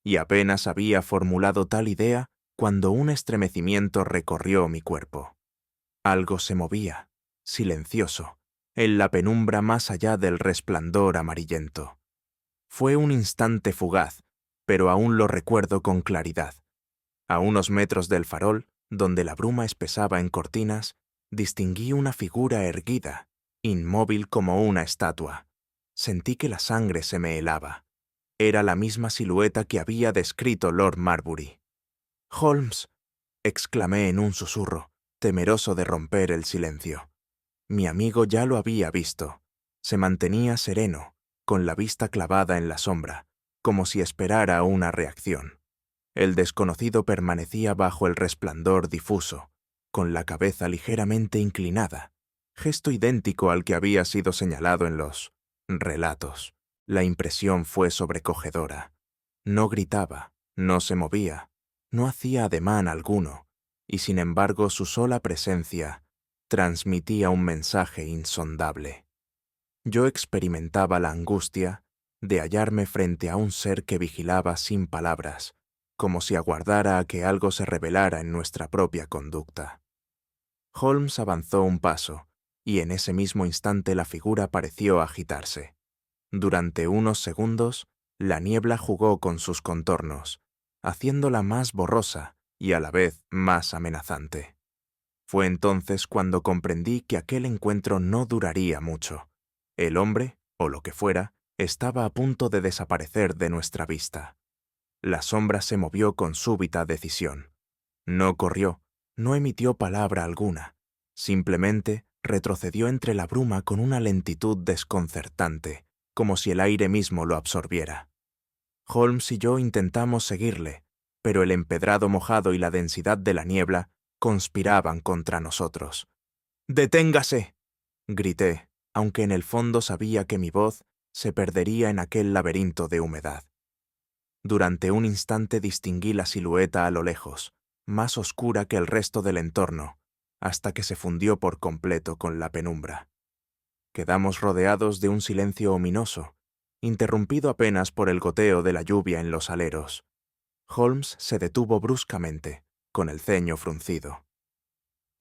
y apenas había formulado tal idea cuando un estremecimiento recorrió mi cuerpo. Algo se movía, silencioso, en la penumbra más allá del resplandor amarillento. Fue un instante fugaz, pero aún lo recuerdo con claridad. A unos metros del farol, donde la bruma espesaba en cortinas, distinguí una figura erguida, inmóvil como una estatua. Sentí que la sangre se me helaba. Era la misma silueta que había descrito Lord Marbury. «Holmes», exclamé en un susurro, temeroso de romper el silencio. Mi amigo ya lo había visto. Se mantenía sereno, con la vista clavada en la sombra, como si esperara una reacción. El desconocido permanecía bajo el resplandor difuso, con la cabeza ligeramente inclinada, gesto idéntico al que había sido señalado en los relatos. La impresión fue sobrecogedora. No gritaba, no se movía, no hacía ademán alguno, y sin embargo su sola presencia transmitía un mensaje insondable. Yo experimentaba la angustia de hallarme frente a un ser que vigilaba sin palabras, como si aguardara a que algo se revelara en nuestra propia conducta. Holmes avanzó un paso, y en ese mismo instante la figura pareció agitarse. Durante unos segundos, la niebla jugó con sus contornos, haciéndola más borrosa y a la vez más amenazante. Fue entonces cuando comprendí que aquel encuentro no duraría mucho. El hombre, o lo que fuera, estaba a punto de desaparecer de nuestra vista. La sombra se movió con súbita decisión. No corrió, no emitió palabra alguna. Simplemente retrocedió entre la bruma con una lentitud desconcertante, como si el aire mismo lo absorbiera. Holmes y yo intentamos seguirle, pero el empedrado mojado y la densidad de la niebla conspiraban contra nosotros. «¡Deténgase!», grité, aunque en el fondo sabía que mi voz se perdería en aquel laberinto de humedad. Durante un instante distinguí la silueta a lo lejos, más oscura que el resto del entorno, hasta que se fundió por completo con la penumbra. Quedamos rodeados de un silencio ominoso, interrumpido apenas por el goteo de la lluvia en los aleros. Holmes se detuvo bruscamente, con el ceño fruncido.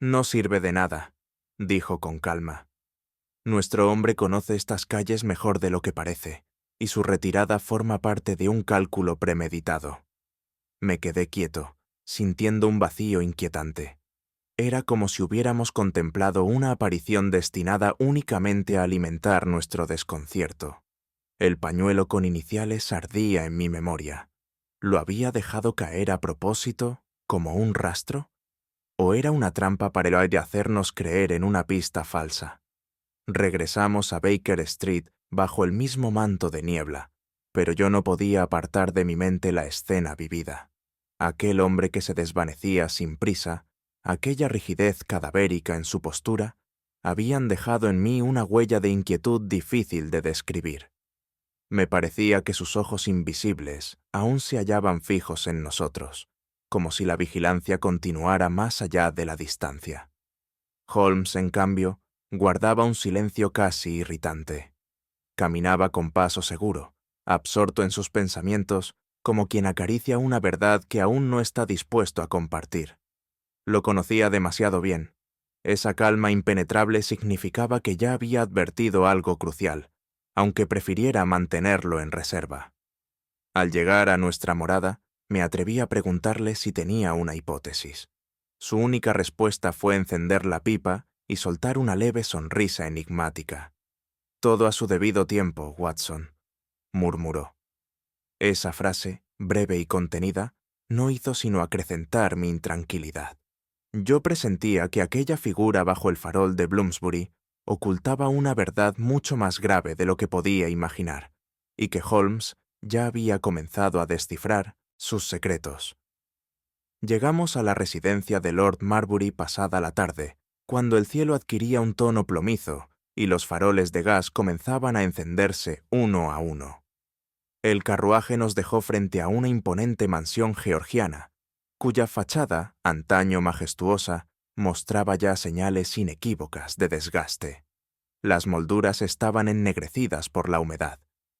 «No sirve de nada», dijo con calma. «Nuestro hombre conoce estas calles mejor de lo que parece, y su retirada forma parte de un cálculo premeditado». Me quedé quieto, sintiendo un vacío inquietante. Era como si hubiéramos contemplado una aparición destinada únicamente a alimentar nuestro desconcierto. El pañuelo con iniciales ardía en mi memoria. ¿Lo había dejado caer a propósito, como un rastro? ¿O era una trampa para el de hacernos creer en una pista falsa? Regresamos a Baker Street bajo el mismo manto de niebla, pero yo no podía apartar de mi mente la escena vivida. Aquel hombre que se desvanecía sin prisa, aquella rigidez cadavérica en su postura, habían dejado en mí una huella de inquietud difícil de describir. Me parecía que sus ojos invisibles aún se hallaban fijos en nosotros, como si la vigilancia continuara más allá de la distancia. Holmes, en cambio, guardaba un silencio casi irritante. Caminaba con paso seguro, absorto en sus pensamientos, como quien acaricia una verdad que aún no está dispuesto a compartir. Lo conocía demasiado bien. Esa calma impenetrable significaba que ya había advertido algo crucial, aunque prefiriera mantenerlo en reserva. Al llegar a nuestra morada, me atreví a preguntarle si tenía una hipótesis. Su única respuesta fue encender la pipa y soltar una leve sonrisa enigmática. «Todo a su debido tiempo, Watson», murmuró. Esa frase, breve y contenida, no hizo sino acrecentar mi intranquilidad. Yo presentía que aquella figura bajo el farol de Bloomsbury ocultaba una verdad mucho más grave de lo que podía imaginar, y que Holmes ya había comenzado a descifrar sus secretos. Llegamos a la residencia de Lord Marbury pasada la tarde, cuando el cielo adquiría un tono plomizo y los faroles de gas comenzaban a encenderse uno a uno. El carruaje nos dejó frente a una imponente mansión georgiana, cuya fachada, antaño majestuosa, mostraba ya señales inequívocas de desgaste. Las molduras estaban ennegrecidas por la humedad,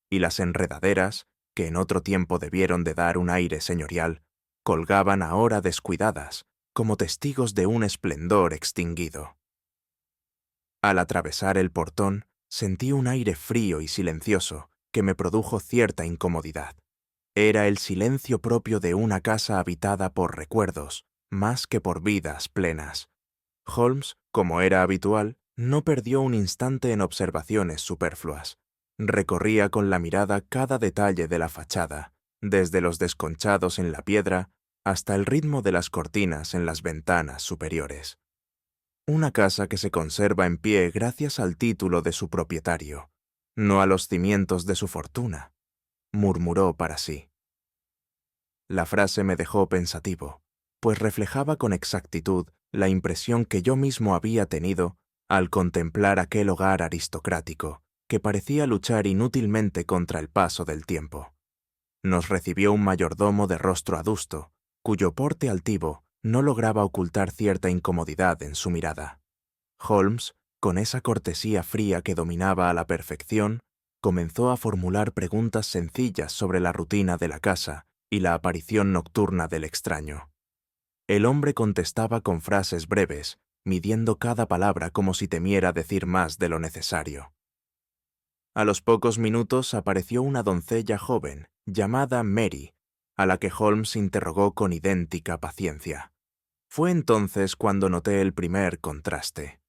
y las enredaderas, que en otro tiempo debieron de dar un aire señorial, colgaban ahora descuidadas, como testigos de un esplendor extinguido. Al atravesar el portón, sentí un aire frío y silencioso que me produjo cierta incomodidad. Era el silencio propio de una casa habitada por recuerdos, más que por vidas plenas. Holmes, como era habitual, no perdió un instante en observaciones superfluas. Recorría con la mirada cada detalle de la fachada, desde los desconchados en la piedra hasta el ritmo de las cortinas en las ventanas superiores. Una casa que se conserva en pie gracias al título de su propietario, no a los cimientos de su fortuna, murmuró para sí. La frase me dejó pensativo, pues reflejaba con exactitud la impresión que yo mismo había tenido al contemplar aquel hogar aristocrático, que parecía luchar inútilmente contra el paso del tiempo. Nos recibió un mayordomo de rostro adusto, cuyo porte altivo no lograba ocultar cierta incomodidad en su mirada. Holmes, con esa cortesía fría que dominaba a la perfección, comenzó a formular preguntas sencillas sobre la rutina de la casa y la aparición nocturna del extraño. El hombre contestaba con frases breves, midiendo cada palabra como si temiera decir más de lo necesario. A los pocos minutos apareció una doncella joven, llamada Mary, a la que Holmes interrogó con idéntica paciencia. Fue entonces cuando noté el primer contraste.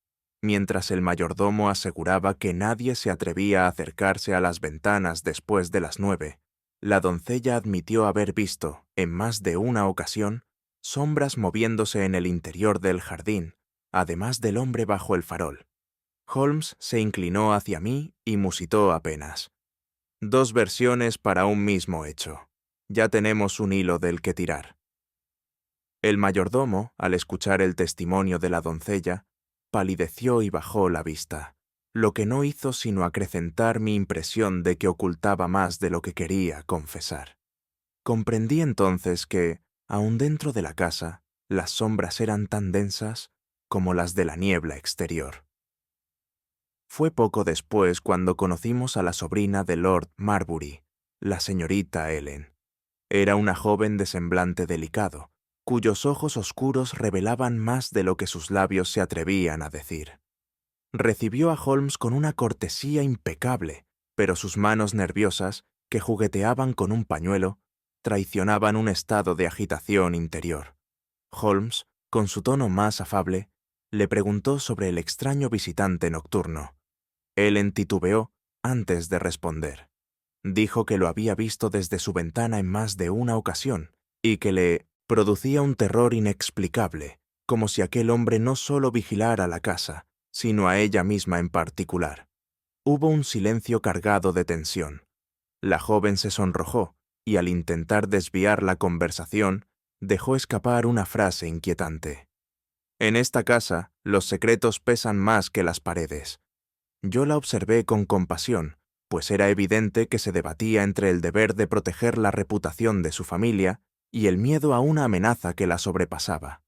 Mientras el mayordomo aseguraba que nadie se atrevía a acercarse a las ventanas después de las 9, la doncella admitió haber visto, en más de una ocasión, sombras moviéndose en el interior del jardín, además del hombre bajo el farol. Holmes se inclinó hacia mí y musitó apenas. Dos versiones para un mismo hecho. Ya tenemos un hilo del que tirar. El mayordomo, al escuchar el testimonio de la doncella, palideció y bajó la vista, lo que no hizo sino acrecentar mi impresión de que ocultaba más de lo que quería confesar. Comprendí entonces que, aun dentro de la casa, las sombras eran tan densas como las de la niebla exterior. Fue poco después cuando conocimos a la sobrina de Lord Marbury, la señorita Ellen. Era una joven de semblante delicado, cuyos ojos oscuros revelaban más de lo que sus labios se atrevían a decir. Recibió a Holmes con una cortesía impecable, pero sus manos nerviosas, que jugueteaban con un pañuelo, traicionaban un estado de agitación interior. Holmes, con su tono más afable, le preguntó sobre el extraño visitante nocturno. Ellen titubeó antes de responder. Dijo que lo había visto desde su ventana en más de una ocasión y que le producía un terror inexplicable, como si aquel hombre no solo vigilara la casa, sino a ella misma en particular. Hubo un silencio cargado de tensión. La joven se sonrojó y al intentar desviar la conversación, dejó escapar una frase inquietante. En esta casa, los secretos pesan más que las paredes. Yo la observé con compasión, pues era evidente que se debatía entre el deber de proteger la reputación de su familia y el miedo a una amenaza que la sobrepasaba.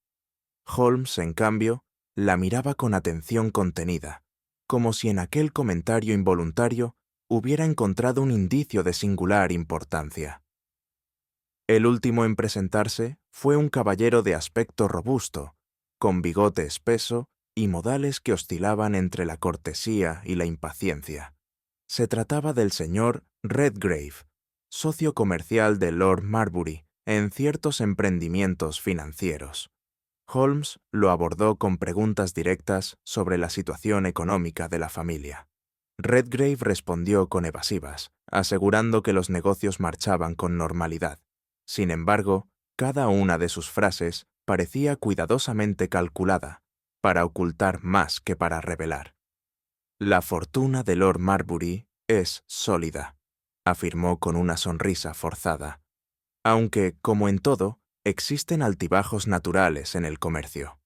Holmes, en cambio, la miraba con atención contenida, como si en aquel comentario involuntario hubiera encontrado un indicio de singular importancia. El último en presentarse fue un caballero de aspecto robusto, con bigote espeso y modales que oscilaban entre la cortesía y la impaciencia. Se trataba del señor Redgrave, socio comercial de Lord Marbury en ciertos emprendimientos financieros. Holmes lo abordó con preguntas directas sobre la situación económica de la familia. Redgrave respondió con evasivas, asegurando que los negocios marchaban con normalidad. Sin embargo, cada una de sus frases parecía cuidadosamente calculada, para ocultar más que para revelar. «La fortuna de Lord Marbury es sólida», afirmó con una sonrisa forzada, aunque, como en todo, existen altibajos naturales en el comercio.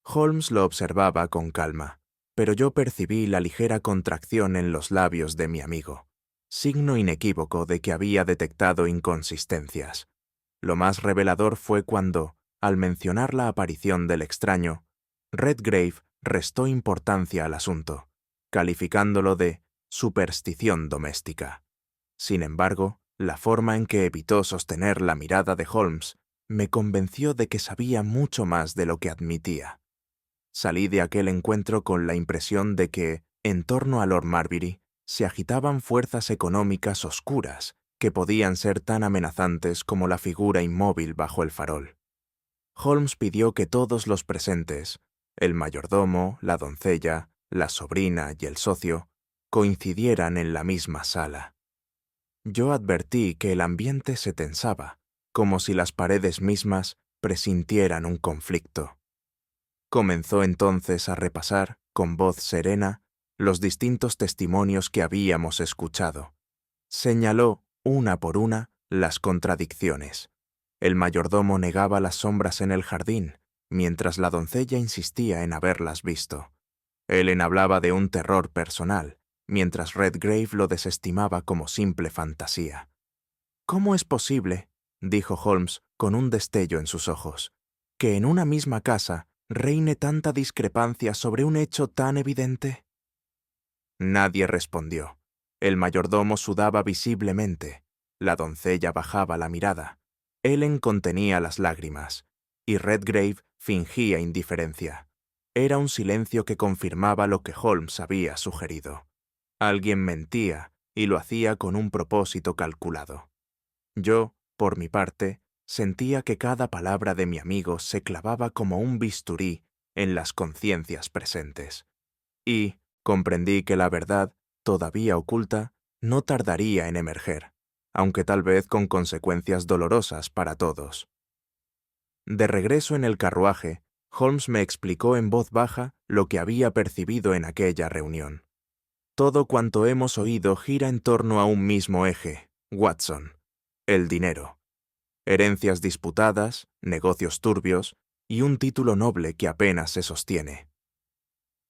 Holmes lo observaba con calma, pero yo percibí la ligera contracción en los labios de mi amigo, signo inequívoco de que había detectado inconsistencias. Lo más revelador fue cuando, al mencionar la aparición del extraño, Redgrave restó importancia al asunto, calificándolo de superstición doméstica. Sin embargo, la forma en que evitó sostener la mirada de Holmes me convenció de que sabía mucho más de lo que admitía. Salí de aquel encuentro con la impresión de que, en torno a Lord Marbury, se agitaban fuerzas económicas oscuras que podían ser tan amenazantes como la figura inmóvil bajo el farol. Holmes pidió que todos los presentes, el mayordomo, la doncella, la sobrina y el socio, coincidieran en la misma sala. Yo advertí que el ambiente se tensaba, como si las paredes mismas presintieran un conflicto. Comenzó entonces a repasar, con voz serena, los distintos testimonios que habíamos escuchado. Señaló, una por una, las contradicciones. El mayordomo negaba las sombras en el jardín, mientras la doncella insistía en haberlas visto. Ellen hablaba de un terror personal, mientras Redgrave lo desestimaba como simple fantasía. «¿Cómo es posible», dijo Holmes con un destello en sus ojos, «que en una misma casa reine tanta discrepancia sobre un hecho tan evidente?» Nadie respondió. El mayordomo sudaba visiblemente. La doncella bajaba la mirada. Ellen contenía las lágrimas, y Redgrave fingía indiferencia. Era un silencio que confirmaba lo que Holmes había sugerido. Alguien mentía, y lo hacía con un propósito calculado. Yo, por mi parte, sentía que cada palabra de mi amigo se clavaba como un bisturí en las conciencias presentes. Y comprendí que la verdad, todavía oculta, no tardaría en emerger, aunque tal vez con consecuencias dolorosas para todos. De regreso en el carruaje, Holmes me explicó en voz baja lo que había percibido en aquella reunión. Todo cuanto hemos oído gira en torno a un mismo eje, Watson: el dinero. Herencias disputadas, negocios turbios y un título noble que apenas se sostiene.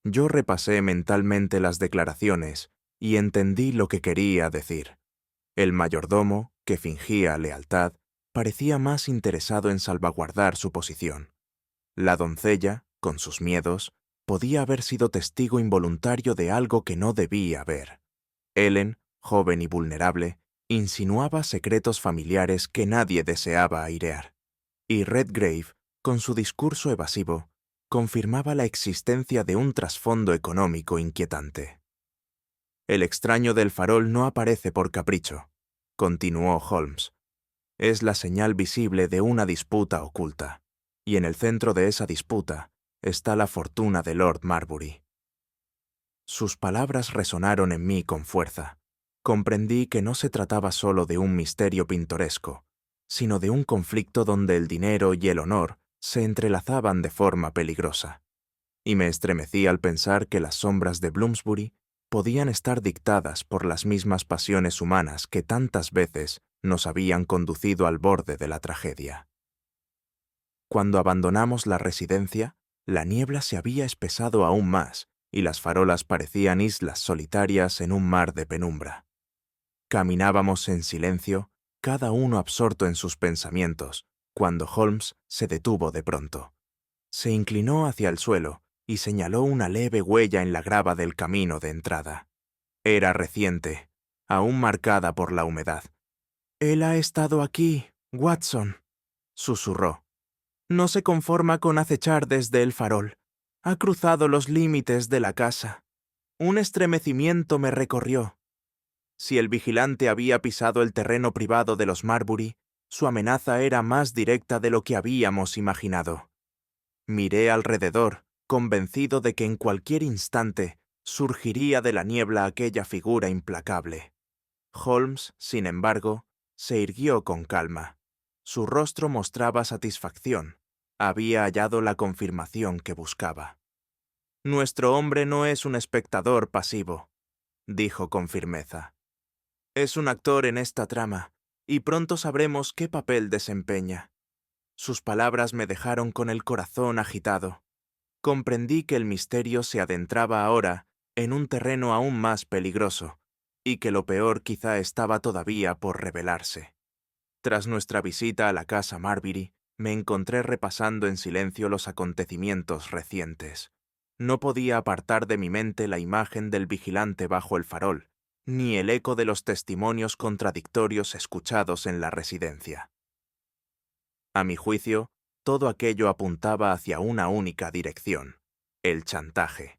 Yo repasé mentalmente las declaraciones y entendí lo que quería decir. El mayordomo, que fingía lealtad, parecía más interesado en salvaguardar su posición. La doncella, con sus miedos, podía haber sido testigo involuntario de algo que no debía ver. Ellen, joven y vulnerable, insinuaba secretos familiares que nadie deseaba airear. Y Redgrave, con su discurso evasivo, confirmaba la existencia de un trasfondo económico inquietante. «El extraño del farol no aparece por capricho», continuó Holmes. «Es la señal visible de una disputa oculta, y en el centro de esa disputa está la fortuna de Lord Marbury». Sus palabras resonaron en mí con fuerza. Comprendí que no se trataba solo de un misterio pintoresco, sino de un conflicto donde el dinero y el honor se entrelazaban de forma peligrosa. Y me estremecí al pensar que las sombras de Bloomsbury podían estar dictadas por las mismas pasiones humanas que tantas veces nos habían conducido al borde de la tragedia. Cuando abandonamos la residencia, la niebla se había espesado aún más y las farolas parecían islas solitarias en un mar de penumbra. Caminábamos en silencio, cada uno absorto en sus pensamientos, cuando Holmes se detuvo de pronto. Se inclinó hacia el suelo y señaló una leve huella en la grava del camino de entrada. Era reciente, aún marcada por la humedad. «Él ha estado aquí, Watson», susurró. No se conforma con acechar desde el farol. Ha cruzado los límites de la casa. Un estremecimiento me recorrió. Si el vigilante había pisado el terreno privado de los Marbury, su amenaza era más directa de lo que habíamos imaginado. Miré alrededor, convencido de que en cualquier instante surgiría de la niebla aquella figura implacable. Holmes, sin embargo, se irguió con calma. Su rostro mostraba satisfacción. Había hallado la confirmación que buscaba. Nuestro hombre no es un espectador pasivo, dijo con firmeza. Es un actor en esta trama, y pronto sabremos qué papel desempeña. Sus palabras me dejaron con el corazón agitado. Comprendí que el misterio se adentraba ahora en un terreno aún más peligroso, y que lo peor quizá estaba todavía por revelarse. Tras nuestra visita a la casa Marbury, me encontré repasando en silencio los acontecimientos recientes. No podía apartar de mi mente la imagen del vigilante bajo el farol, ni el eco de los testimonios contradictorios escuchados en la residencia. A mi juicio, todo aquello apuntaba hacia una única dirección: el chantaje.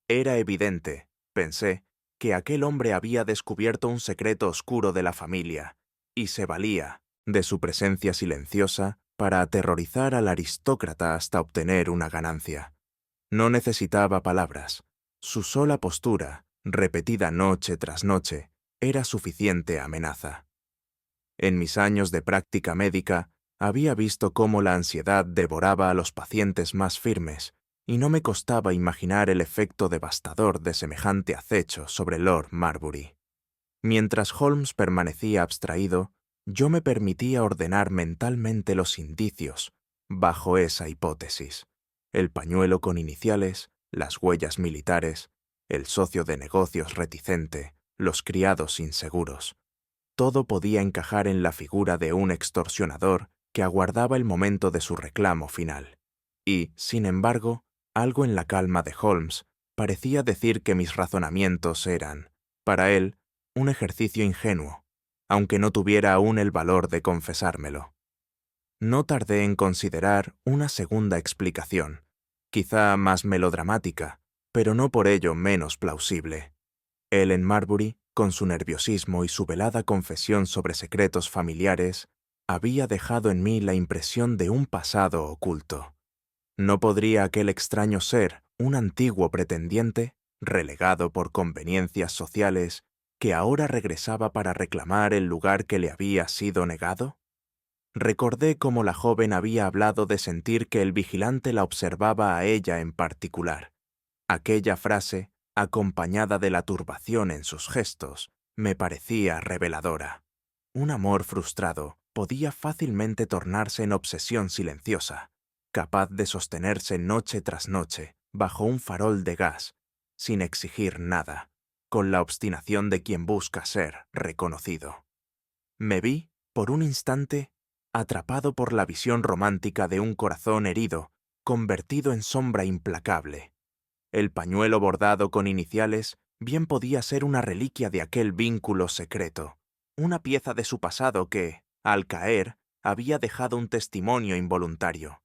Era evidente, pensé, que aquel hombre había descubierto un secreto oscuro de la familia, y se valía de su presencia silenciosa para aterrorizar al aristócrata hasta obtener una ganancia. No necesitaba palabras. Su sola postura, repetida noche tras noche, era suficiente amenaza. En mis años de práctica médica, había visto cómo la ansiedad devoraba a los pacientes más firmes, y no me costaba imaginar el efecto devastador de semejante acecho sobre Lord Marbury. Mientras Holmes permanecía abstraído, yo me permitía ordenar mentalmente los indicios bajo esa hipótesis: el pañuelo con iniciales, las huellas militares, el socio de negocios reticente, los criados inseguros. Todo podía encajar en la figura de un extorsionador que aguardaba el momento de su reclamo final. Y, sin embargo, algo en la calma de Holmes parecía decir que mis razonamientos eran, para él, un ejercicio ingenuo, aunque no tuviera aún el valor de confesármelo. No tardé en considerar una segunda explicación, quizá más melodramática, pero no por ello menos plausible. Ellen Marbury, con su nerviosismo y su velada confesión sobre secretos familiares, había dejado en mí la impresión de un pasado oculto. ¿No podría aquel extraño ser un antiguo pretendiente, relegado por conveniencias sociales, que ahora regresaba para reclamar el lugar que le había sido negado? Recordé cómo la joven había hablado de sentir que el vigilante la observaba a ella en particular. Aquella frase, acompañada de la turbación en sus gestos, me parecía reveladora. Un amor frustrado podía fácilmente tornarse en obsesión silenciosa, capaz de sostenerse noche tras noche bajo un farol de gas, sin exigir nada, con la obstinación de quien busca ser reconocido. Me vi, por un instante, atrapado por la visión romántica de un corazón herido, convertido en sombra implacable. El pañuelo bordado con iniciales bien podía ser una reliquia de aquel vínculo secreto, una pieza de su pasado que, al caer, había dejado un testimonio involuntario.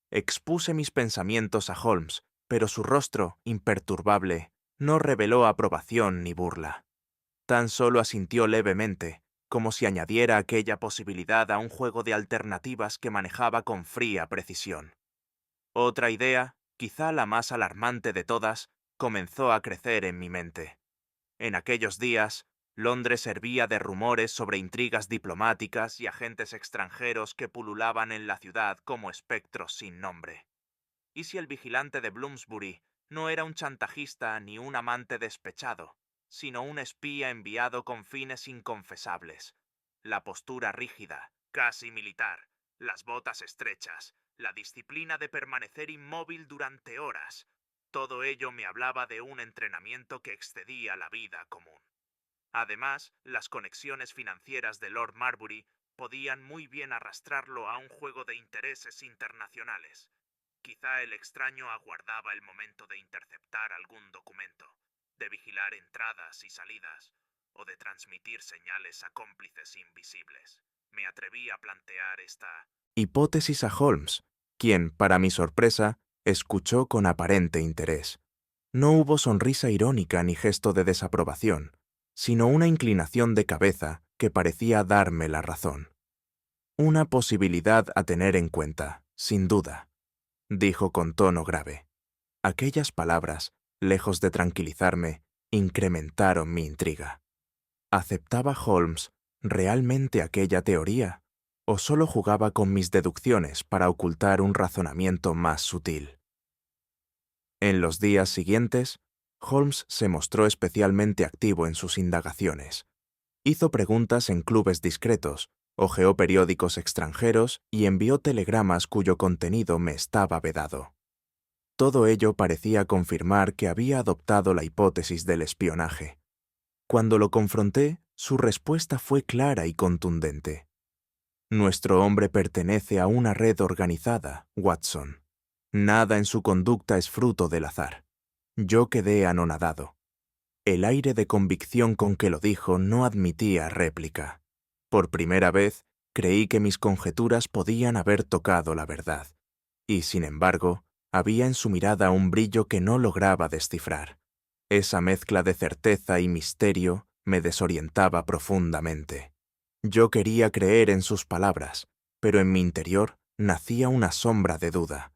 Expuse mis pensamientos a Holmes, pero su rostro, imperturbable, no reveló aprobación ni burla. Tan solo asintió levemente, como si añadiera aquella posibilidad a un juego de alternativas que manejaba con fría precisión. Otra idea, quizá la más alarmante de todas, comenzó a crecer en mi mente. En aquellos días, Londres hervía de rumores sobre intrigas diplomáticas y agentes extranjeros que pululaban en la ciudad como espectros sin nombre. ¿Y si el vigilante de Bloomsbury no era un chantajista ni un amante despechado, sino un espía enviado con fines inconfesables? La postura rígida, casi militar, las botas estrechas, la disciplina de permanecer inmóvil durante horas, todo ello me hablaba de un entrenamiento que excedía la vida común. Además, las conexiones financieras de Lord Marbury podían muy bien arrastrarlo a un juego de intereses internacionales. Quizá el extraño aguardaba el momento de interceptar algún documento, de vigilar entradas y salidas, o de transmitir señales a cómplices invisibles. Me atreví a plantear esta hipótesis a Holmes, quien, para mi sorpresa, escuchó con aparente interés. No hubo sonrisa irónica ni gesto de desaprobación, sino una inclinación de cabeza que parecía darme la razón. Una posibilidad a tener en cuenta, sin duda, dijo con tono grave. Aquellas palabras, lejos de tranquilizarme, incrementaron mi intriga. ¿Aceptaba Holmes realmente aquella teoría? ¿O solo jugaba con mis deducciones para ocultar un razonamiento más sutil? En los días siguientes, Holmes se mostró especialmente activo en sus indagaciones. Hizo preguntas en clubes discretos, hojeó periódicos extranjeros y envió telegramas cuyo contenido me estaba vedado. Todo ello parecía confirmar que había adoptado la hipótesis del espionaje. Cuando lo confronté, su respuesta fue clara y contundente. Nuestro hombre pertenece a una red organizada, Watson. Nada en su conducta es fruto del azar. Yo quedé anonadado. El aire de convicción con que lo dijo no admitía réplica. Por primera vez, creí que mis conjeturas podían haber tocado la verdad. Y, sin embargo, había en su mirada un brillo que no lograba descifrar. Esa mezcla de certeza y misterio me desorientaba profundamente. Yo quería creer en sus palabras, pero en mi interior nacía una sombra de duda.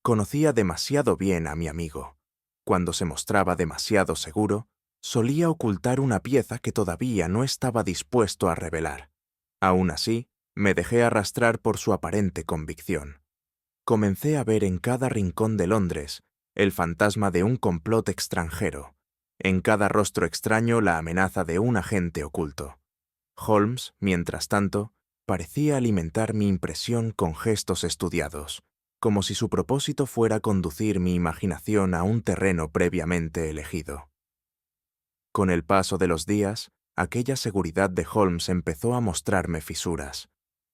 Conocía demasiado bien a mi amigo. Cuando se mostraba demasiado seguro, solía ocultar una pieza que todavía no estaba dispuesto a revelar. Aún así, me dejé arrastrar por su aparente convicción. Comencé a ver en cada rincón de Londres el fantasma de un complot extranjero, en cada rostro extraño la amenaza de un agente oculto. Holmes, mientras tanto, parecía alimentar mi impresión con gestos estudiados, como si su propósito fuera conducir mi imaginación a un terreno previamente elegido. Con el paso de los días, aquella seguridad de Holmes empezó a mostrarme fisuras.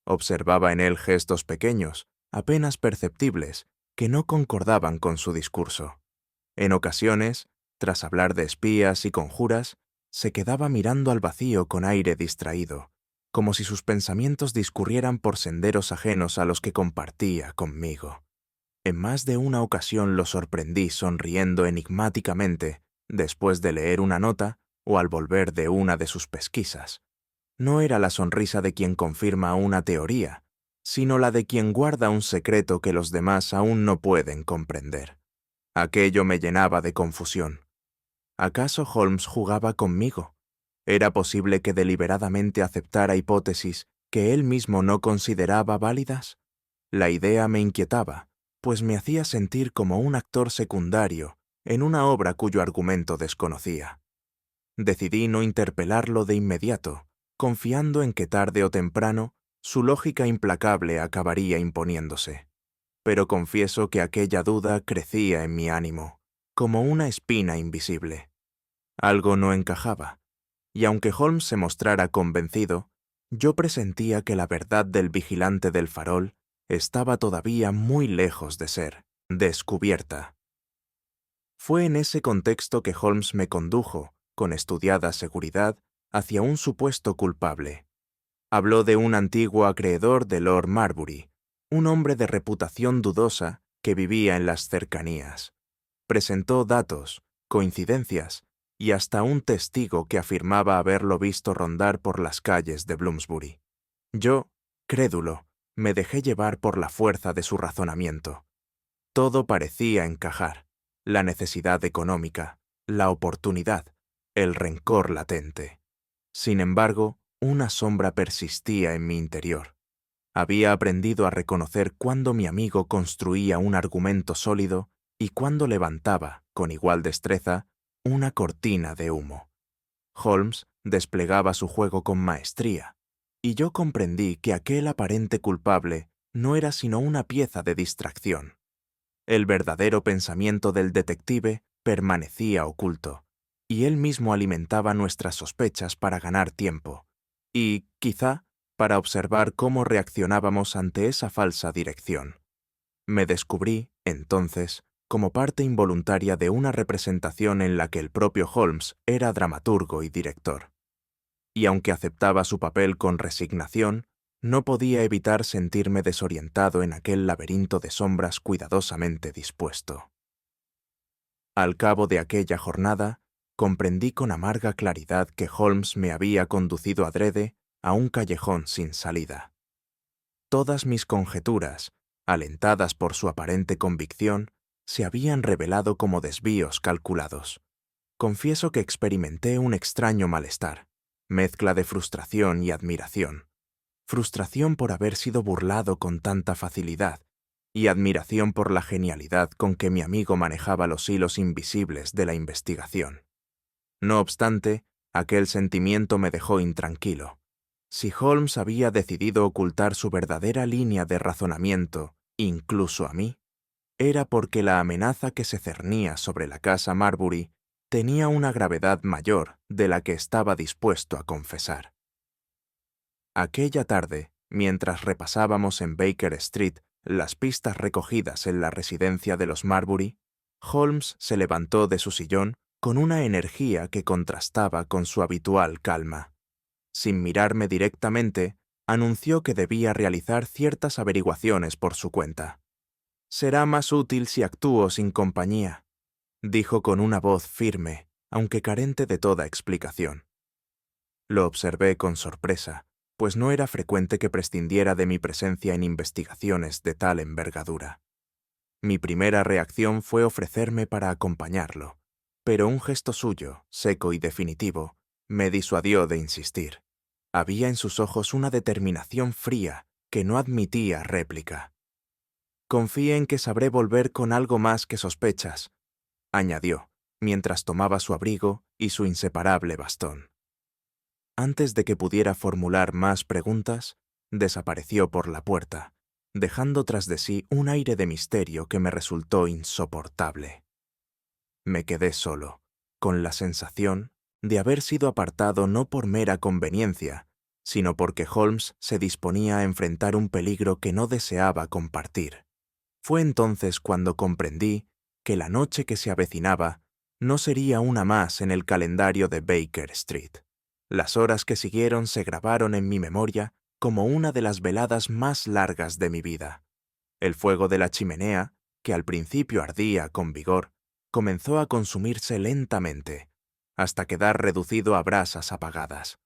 Observaba en él gestos pequeños, apenas perceptibles, que no concordaban con su discurso. En ocasiones, tras hablar de espías y conjuras, se quedaba mirando al vacío con aire distraído, como si sus pensamientos discurrieran por senderos ajenos a los que compartía conmigo. En más de una ocasión lo sorprendí sonriendo enigmáticamente después de leer una nota o al volver de una de sus pesquisas. No era la sonrisa de quien confirma una teoría, sino la de quien guarda un secreto que los demás aún no pueden comprender. Aquello me llenaba de confusión. ¿Acaso Holmes jugaba conmigo? ¿Era posible que deliberadamente aceptara hipótesis que él mismo no consideraba válidas? La idea me inquietaba, pues me hacía sentir como un actor secundario en una obra cuyo argumento desconocía. Decidí no interpelarlo de inmediato, confiando en que tarde o temprano su lógica implacable acabaría imponiéndose. Pero confieso que aquella duda crecía en mi ánimo, como una espina invisible. Algo no encajaba, y aunque Holmes se mostrara convencido, yo presentía que la verdad del vigilante del farol estaba todavía muy lejos de ser descubierta. Fue en ese contexto que Holmes me condujo, con estudiada seguridad, hacia un supuesto culpable. Habló de un antiguo acreedor de Lord Marbury, un hombre de reputación dudosa que vivía en las cercanías. Presentó datos, coincidencias y hasta un testigo que afirmaba haberlo visto rondar por las calles de Bloomsbury. Yo, crédulo, me dejé llevar por la fuerza de su razonamiento. Todo parecía encajar: la necesidad económica, la oportunidad, el rencor latente. Sin embargo, una sombra persistía en mi interior. Había aprendido a reconocer cuándo mi amigo construía un argumento sólido y cuándo levantaba, con igual destreza, una cortina de humo. Holmes desplegaba su juego con maestría, y yo comprendí que aquel aparente culpable no era sino una pieza de distracción. El verdadero pensamiento del detective permanecía oculto, y él mismo alimentaba nuestras sospechas para ganar tiempo, y, quizá, para observar cómo reaccionábamos ante esa falsa dirección. Me descubrí, entonces, como parte involuntaria de una representación en la que el propio Holmes era dramaturgo y director. Y aunque aceptaba su papel con resignación, No podía evitar sentirme desorientado en aquel laberinto de sombras cuidadosamente dispuesto. Al cabo de aquella jornada, comprendí con amarga claridad que Holmes me había conducido adrede a un callejón sin salida. Todas mis conjeturas, alentadas por su aparente convicción, se habían revelado como desvíos calculados. Confieso que experimenté un extraño malestar, mezcla de frustración y admiración. Frustración por haber sido burlado con tanta facilidad y admiración por la genialidad con que mi amigo manejaba los hilos invisibles de la investigación. No obstante, aquel sentimiento me dejó intranquilo. Si Holmes había decidido ocultar su verdadera línea de razonamiento, incluso a mí, era porque la amenaza que se cernía sobre la casa Marbury tenía una gravedad mayor de la que estaba dispuesto a confesar. Aquella tarde, mientras repasábamos en Baker Street las pistas recogidas en la residencia de los Marbury, Holmes se levantó de su sillón con una energía que contrastaba con su habitual calma. Sin mirarme directamente, anunció que debía realizar ciertas averiguaciones por su cuenta. «Será más útil si actúo sin compañía», dijo con una voz firme, aunque carente de toda explicación. Lo observé con sorpresa, pues no era frecuente que prescindiera de mi presencia en investigaciones de tal envergadura. Mi primera reacción fue ofrecerme para acompañarlo, pero un gesto suyo, seco y definitivo, me disuadió de insistir. Había en sus ojos una determinación fría que no admitía réplica. «Confíe en que sabré volver con algo más que sospechas», añadió, mientras tomaba su abrigo y su inseparable bastón. Antes de que pudiera formular más preguntas, desapareció por la puerta, dejando tras de sí un aire de misterio que me resultó insoportable. Me quedé solo, con la sensación de haber sido apartado no por mera conveniencia, sino porque Holmes se disponía a enfrentar un peligro que no deseaba compartir. Fue entonces cuando comprendí que la noche que se avecinaba no sería una más en el calendario de Baker Street. Las horas que siguieron se grabaron en mi memoria como una de las veladas más largas de mi vida. El fuego de la chimenea, que al principio ardía con vigor, comenzó a consumirse lentamente, hasta quedar reducido a brasas apagadas.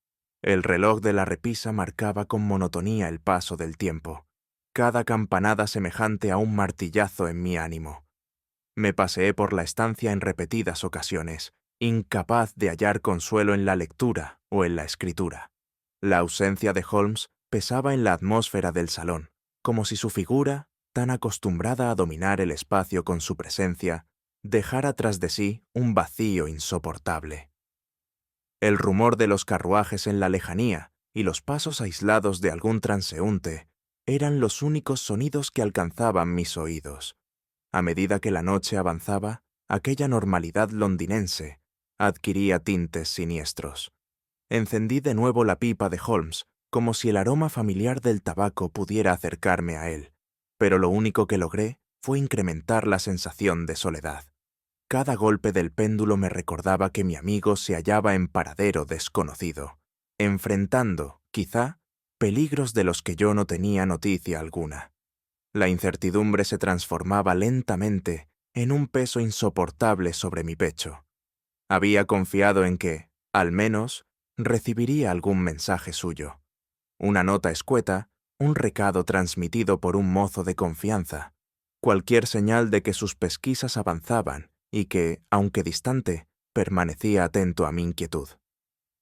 El reloj de la repisa marcaba con monotonía el paso del tiempo, cada campanada semejante a un martillazo en mi ánimo. Me paseé por la estancia en repetidas ocasiones, incapaz de hallar consuelo en la lectura o en la escritura. La ausencia de Holmes pesaba en la atmósfera del salón, como si su figura, tan acostumbrada a dominar el espacio con su presencia, dejara tras de sí un vacío insoportable. El rumor de los carruajes en la lejanía y los pasos aislados de algún transeúnte eran los únicos sonidos que alcanzaban mis oídos. A medida que la noche avanzaba, aquella normalidad londinense adquiría tintes siniestros. Encendí de nuevo la pipa de Holmes, como si el aroma familiar del tabaco pudiera acercarme a él, pero lo único que logré fue incrementar la sensación de soledad. Cada golpe del péndulo me recordaba que mi amigo se hallaba en paradero desconocido, enfrentando, quizá, peligros de los que yo no tenía noticia alguna. La incertidumbre se transformaba lentamente en un peso insoportable sobre mi pecho. Había confiado en que, al menos, recibiría algún mensaje suyo. Una nota escueta, un recado transmitido por un mozo de confianza, cualquier señal de que sus pesquisas avanzaban y que, aunque distante, permanecía atento a mi inquietud.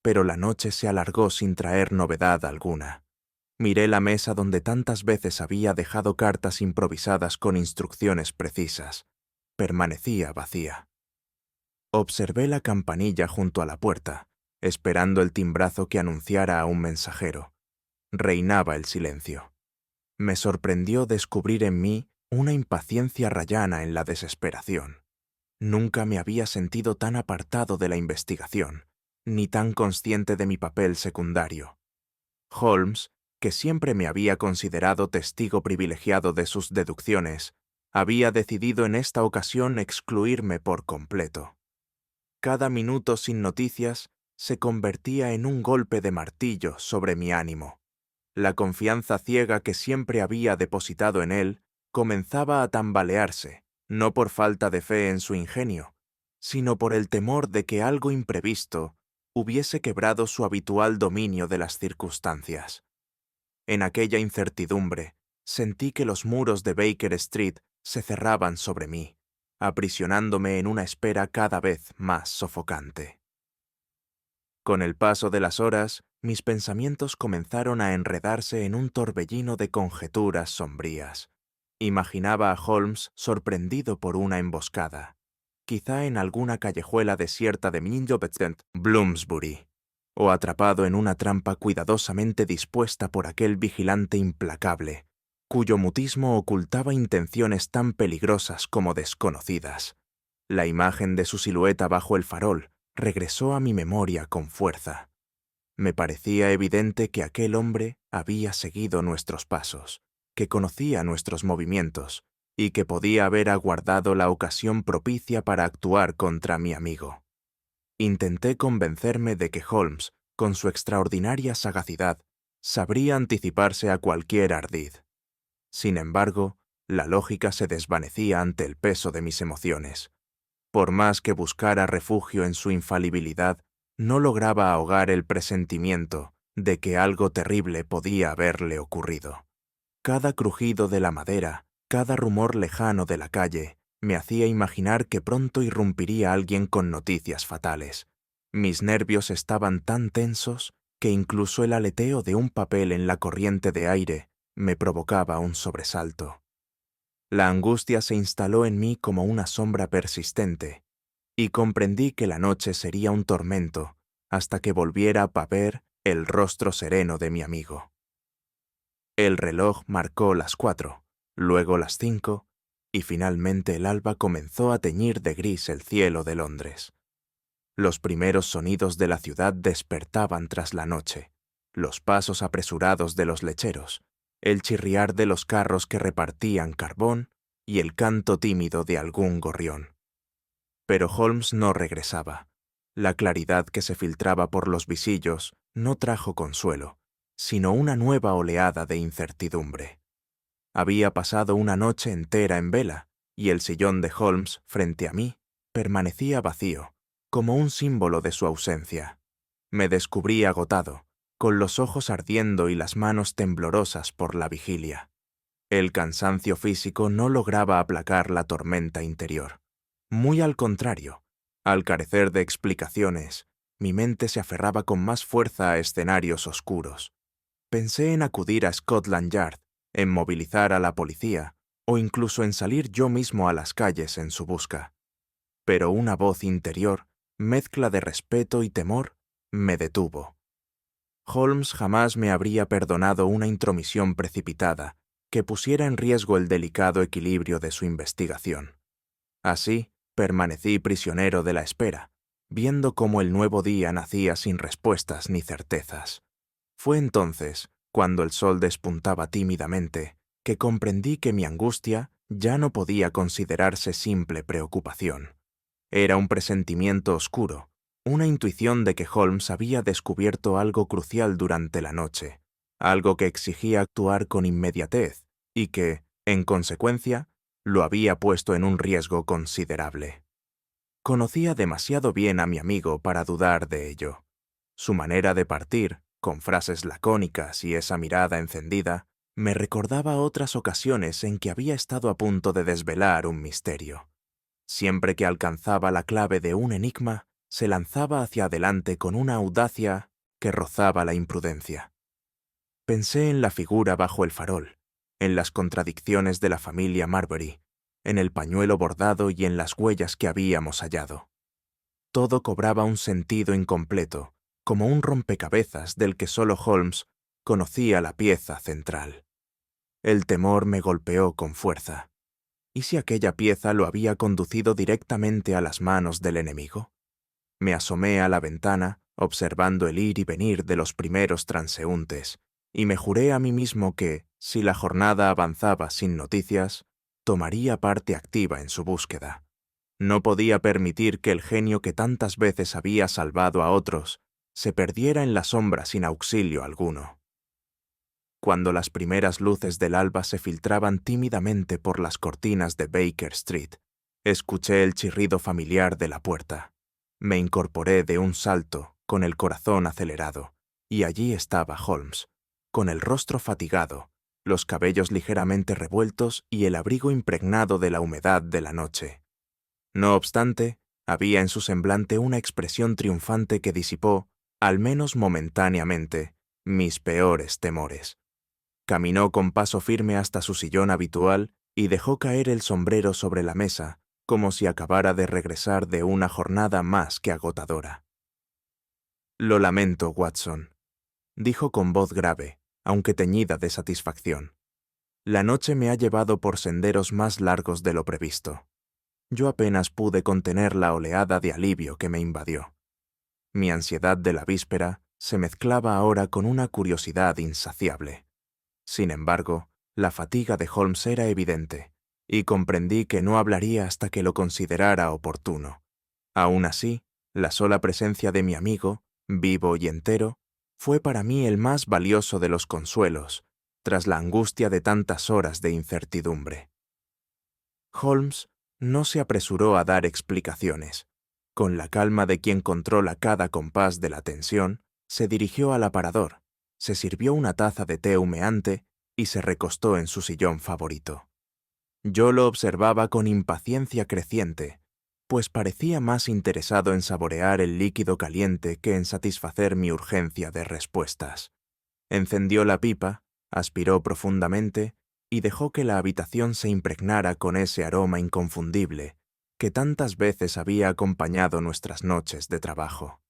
Pero la noche se alargó sin traer novedad alguna. Miré la mesa donde tantas veces había dejado cartas improvisadas con instrucciones precisas. Permanecía vacía. Observé la campanilla junto a la puerta, esperando el timbrazo que anunciara a un mensajero. Reinaba el silencio. Me sorprendió descubrir en mí una impaciencia rayana en la desesperación. Nunca me había sentido tan apartado de la investigación, ni tan consciente de mi papel secundario. Holmes, que siempre me había considerado testigo privilegiado de sus deducciones, había decidido en esta ocasión excluirme por completo. Cada minuto sin noticias se convertía en un golpe de martillo sobre mi ánimo. La confianza ciega que siempre había depositado en él comenzaba a tambalearse, no por falta de fe en su ingenio, sino por el temor de que algo imprevisto hubiese quebrado su habitual dominio de las circunstancias. En aquella incertidumbre, sentí que los muros de Baker Street se cerraban sobre mí, aprisionándome en una espera cada vez más sofocante. Con el paso de las horas, mis pensamientos comenzaron a enredarse en un torbellino de conjeturas sombrías. Imaginaba a Holmes sorprendido por una emboscada, quizá en alguna callejuela desierta de Bloomsbury, o atrapado en una trampa cuidadosamente dispuesta por aquel vigilante implacable, cuyo mutismo ocultaba intenciones tan peligrosas como desconocidas. La imagen de su silueta bajo el farol regresó a mi memoria con fuerza. Me parecía evidente que aquel hombre había seguido nuestros pasos, que conocía nuestros movimientos y que podía haber aguardado la ocasión propicia para actuar contra mi amigo. Intenté convencerme de que Holmes, con su extraordinaria sagacidad, sabría anticiparse a cualquier ardid. Sin embargo, la lógica se desvanecía ante el peso de mis emociones. Por más que buscara refugio en su infalibilidad, no lograba ahogar el presentimiento de que algo terrible podía haberle ocurrido. Cada crujido de la madera, cada rumor lejano de la calle, me hacía imaginar que pronto irrumpiría alguien con noticias fatales. Mis nervios estaban tan tensos que incluso el aleteo de un papel en la corriente de aire me provocaba un sobresalto. La angustia se instaló en mí como una sombra persistente, y comprendí que la noche sería un tormento hasta que volviera a ver el rostro sereno de mi amigo. El reloj marcó las 4, luego las 5, y finalmente el alba comenzó a teñir de gris el cielo de Londres. Los primeros sonidos de la ciudad despertaban tras la noche, los pasos apresurados de los lecheros, el chirriar de los carros que repartían carbón y el canto tímido de algún gorrión. Pero Holmes no regresaba. La claridad que se filtraba por los visillos no trajo consuelo, sino una nueva oleada de incertidumbre. Había pasado una noche entera en vela, y el sillón de Holmes, frente a mí, permanecía vacío, como un símbolo de su ausencia. Me descubrí agotado, con los ojos ardiendo y las manos temblorosas por la vigilia. El cansancio físico no lograba aplacar la tormenta interior. Muy al contrario, al carecer de explicaciones, mi mente se aferraba con más fuerza a escenarios oscuros. Pensé en acudir a Scotland Yard, en movilizar a la policía, o incluso en salir yo mismo a las calles en su busca. Pero una voz interior, mezcla de respeto y temor, me detuvo. Holmes jamás me habría perdonado una intromisión precipitada que pusiera en riesgo el delicado equilibrio de su investigación. Así, permanecí prisionero de la espera, viendo cómo el nuevo día nacía sin respuestas ni certezas. Fue entonces, cuando el sol despuntaba tímidamente, que comprendí que mi angustia ya no podía considerarse simple preocupación. Era un presentimiento oscuro, una intuición de que Holmes había descubierto algo crucial durante la noche, algo que exigía actuar con inmediatez y que, en consecuencia, lo había puesto en un riesgo considerable. Conocía demasiado bien a mi amigo para dudar de ello. Su manera de partir, con frases lacónicas y esa mirada encendida, me recordaba otras ocasiones en que había estado a punto de desvelar un misterio. Siempre que alcanzaba la clave de un enigma, se lanzaba hacia adelante con una audacia que rozaba la imprudencia. Pensé en la figura bajo el farol, en las contradicciones de la familia Marbury, en el pañuelo bordado y en las huellas que habíamos hallado. Todo cobraba un sentido incompleto, como un rompecabezas del que solo Holmes conocía la pieza central. El temor me golpeó con fuerza. ¿Y si aquella pieza lo había conducido directamente a las manos del enemigo? Me asomé a la ventana, observando el ir y venir de los primeros transeúntes, y me juré a mí mismo que, si la jornada avanzaba sin noticias, tomaría parte activa en su búsqueda. No podía permitir que el genio que tantas veces había salvado a otros se perdiera en la sombra sin auxilio alguno. cuando las primeras luces del alba se filtraban tímidamente por las cortinas de Baker Street, escuché el chirrido familiar de la puerta. Me incorporé de un salto, con el corazón acelerado, y allí estaba Holmes, con el rostro fatigado, los cabellos ligeramente revueltos y el abrigo impregnado de la humedad de la noche. No obstante, había en su semblante una expresión triunfante que disipó, al menos momentáneamente, mis peores temores. Caminó con paso firme hasta su sillón habitual y dejó caer el sombrero sobre la mesa, como si acabara de regresar de una jornada más que agotadora. «Lo lamento, Watson», dijo con voz grave, aunque teñida de satisfacción. «La noche me ha llevado por senderos más largos de lo previsto. Yo apenas pude contener la oleada de alivio que me invadió. Mi ansiedad de la víspera se mezclaba ahora con una curiosidad insaciable. Sin embargo, la fatiga de Holmes era evidente, y comprendí que no hablaría hasta que lo considerara oportuno. Aún así, la sola presencia de mi amigo, vivo y entero, fue para mí el más valioso de los consuelos, tras la angustia de tantas horas de incertidumbre. Holmes no se apresuró a dar explicaciones. Con la calma de quien controla cada compás de la tensión, se dirigió al aparador, se sirvió una taza de té humeante y se recostó en su sillón favorito. Yo lo observaba con impaciencia creciente, pues parecía más interesado en saborear el líquido caliente que en satisfacer mi urgencia de respuestas. Encendió la pipa, aspiró profundamente y dejó que la habitación se impregnara con ese aroma inconfundible que tantas veces había acompañado nuestras noches de trabajo.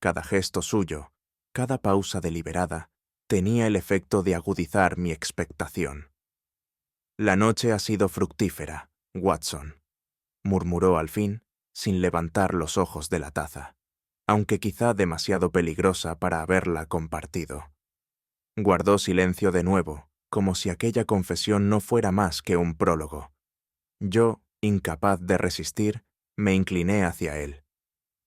Cada gesto suyo, cada pausa deliberada, tenía el efecto de agudizar mi expectación. «La noche ha sido fructífera, Watson», murmuró al fin, sin levantar los ojos de la taza, aunque quizá demasiado peligrosa para haberla compartido. Guardó silencio de nuevo, como si aquella confesión no fuera más que un prólogo. Yo, incapaz de resistir, me incliné hacia él.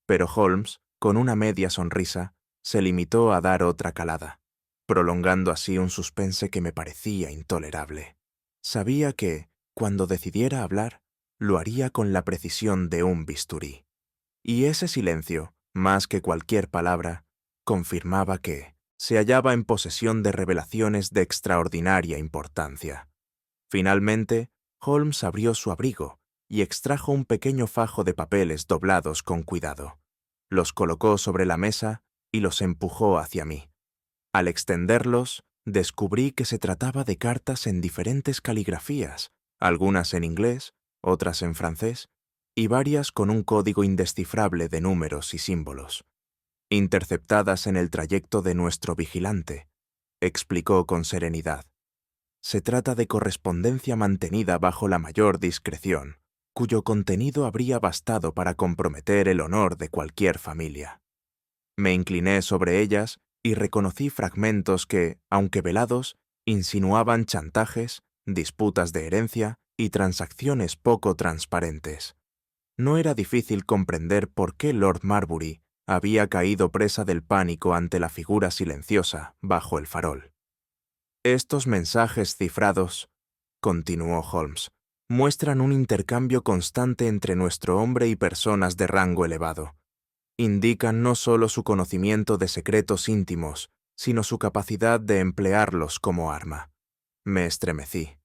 Pero Holmes, con una media sonrisa, se limitó a dar otra calada, prolongando así un suspense que me parecía intolerable. Sabía que, cuando decidiera hablar, lo haría con la precisión de un bisturí. Y ese silencio, más que cualquier palabra, confirmaba que se hallaba en posesión de revelaciones de extraordinaria importancia. Finalmente, Holmes abrió su abrigo y extrajo un pequeño fajo de papeles doblados con cuidado. Los colocó sobre la mesa y los empujó hacia mí. Al extenderlos, descubrí que se trataba de cartas en diferentes caligrafías, algunas en inglés, otras en francés, y varias con un código indescifrable de números y símbolos. «Interceptadas en el trayecto de nuestro vigilante», explicó con serenidad. «Se trata de correspondencia mantenida bajo la mayor discreción, cuyo contenido habría bastado para comprometer el honor de cualquier familia». Me incliné sobre ellas y reconocí fragmentos que, aunque velados, insinuaban chantajes, disputas de herencia y transacciones poco transparentes. No era difícil comprender por qué Lord Marbury había caído presa del pánico ante la figura silenciosa bajo el farol. «Estos mensajes cifrados», continuó Holmes, «muestran un intercambio constante entre nuestro hombre y personas de rango elevado. Indican no solo su conocimiento de secretos íntimos, sino su capacidad de emplearlos como arma». Me estremecí.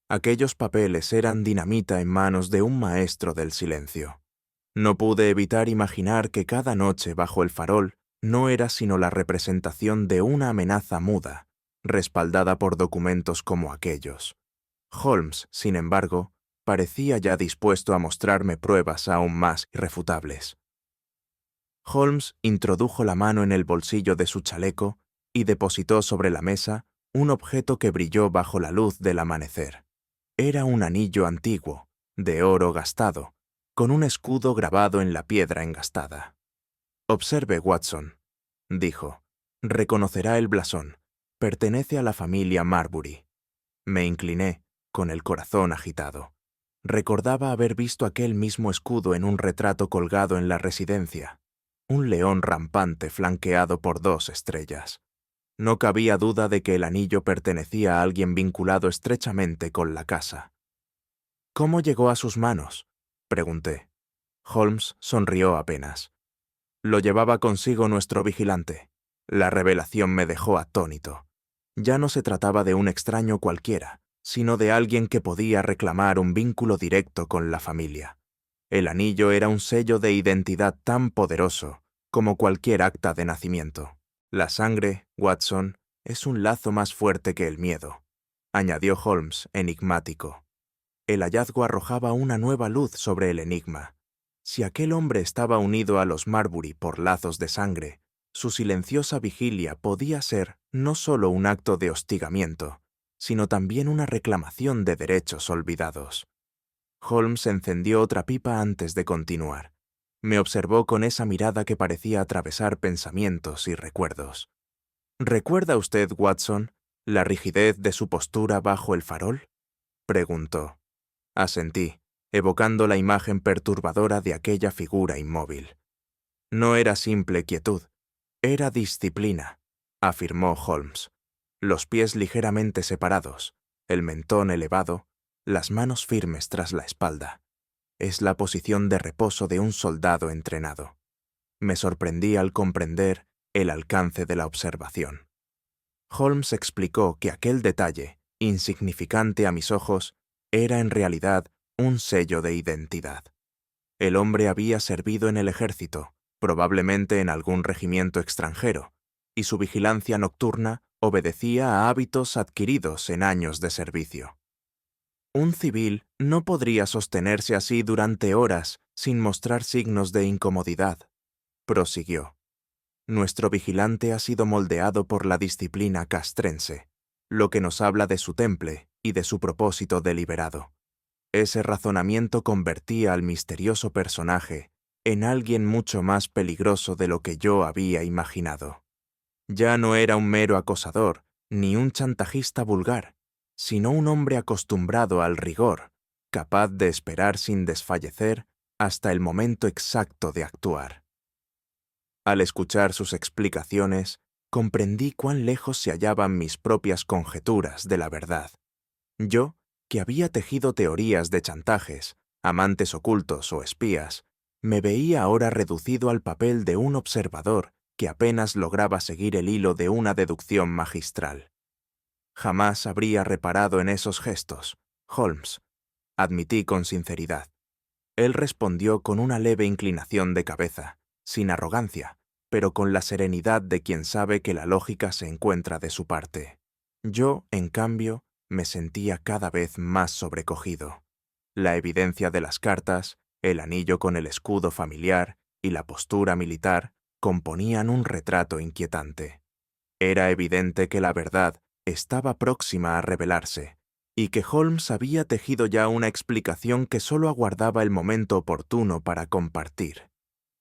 Aquellos papeles eran dinamita en manos de un maestro del silencio. No pude evitar imaginar que cada noche bajo el farol no era sino la representación de una amenaza muda, respaldada por documentos como aquellos. Holmes, sin embargo, parecía ya dispuesto a mostrarme pruebas aún más irrefutables. Holmes introdujo la mano en el bolsillo de su chaleco y depositó sobre la mesa un objeto que brilló bajo la luz del amanecer. Era un anillo antiguo, de oro gastado, con un escudo grabado en la piedra engastada. «Observe, Watson», dijo. «Reconocerá el blasón. Pertenece a la familia Marbury». Me incliné, con el corazón agitado. Recordaba haber visto aquel mismo escudo en un retrato colgado en la residencia. Un león rampante flanqueado por 2 estrellas. No cabía duda de que el anillo pertenecía a alguien vinculado estrechamente con la casa. ¿Cómo llegó a sus manos?, pregunté. Holmes sonrió apenas. Lo llevaba consigo nuestro vigilante. La revelación me dejó atónito. Ya no se trataba de un extraño cualquiera, sino de alguien que podía reclamar un vínculo directo con la familia. El anillo era un sello de identidad tan poderoso como cualquier acta de nacimiento. La sangre, Watson, es un lazo más fuerte que el miedo, añadió Holmes, enigmático. El hallazgo arrojaba una nueva luz sobre el enigma. Si aquel hombre estaba unido a los Marbury por lazos de sangre, su silenciosa vigilia podía ser no solo un acto de hostigamiento, sino también una reclamación de derechos olvidados. Holmes encendió otra pipa antes de continuar. Me observó con esa mirada que parecía atravesar pensamientos y recuerdos. ¿Recuerda usted, Watson, la rigidez de su postura bajo el farol?, preguntó. Asentí, evocando la imagen perturbadora de aquella figura inmóvil. No era simple quietud, era disciplina, afirmó Holmes. Los pies ligeramente separados, el mentón elevado, las manos firmes tras la espalda. Es la posición de reposo de un soldado entrenado. Me sorprendí al comprender el alcance de la observación. Holmes explicó que aquel detalle, insignificante a mis ojos, era en realidad un sello de identidad. El hombre había servido en el ejército, probablemente en algún regimiento extranjero, y su vigilancia nocturna obedecía a hábitos adquiridos en años de servicio. Un civil no podría sostenerse así durante horas sin mostrar signos de incomodidad, prosiguió. Nuestro vigilante ha sido moldeado por la disciplina castrense, lo que nos habla de su temple y de su propósito deliberado. Ese razonamiento convertía al misterioso personaje en alguien mucho más peligroso de lo que yo había imaginado. Ya no era un mero acosador, ni un chantajista vulgar, sino un hombre acostumbrado al rigor, capaz de esperar sin desfallecer hasta el momento exacto de actuar. Al escuchar sus explicaciones, comprendí cuán lejos se hallaban mis propias conjeturas de la verdad. Yo, que había tejido teorías de chantajes, amantes ocultos o espías, me veía ahora reducido al papel de un observador que apenas lograba seguir el hilo de una deducción magistral. Jamás habría reparado en esos gestos, Holmes, admití con sinceridad. Él respondió con una leve inclinación de cabeza, sin arrogancia, pero con la serenidad de quien sabe que la lógica se encuentra de su parte. Yo, en cambio, me sentía cada vez más sobrecogido. La evidencia de las cartas, el anillo con el escudo familiar y la postura militar componían un retrato inquietante. Era evidente que la verdad estaba próxima a revelarse, y que Holmes había tejido ya una explicación que solo aguardaba el momento oportuno para compartir.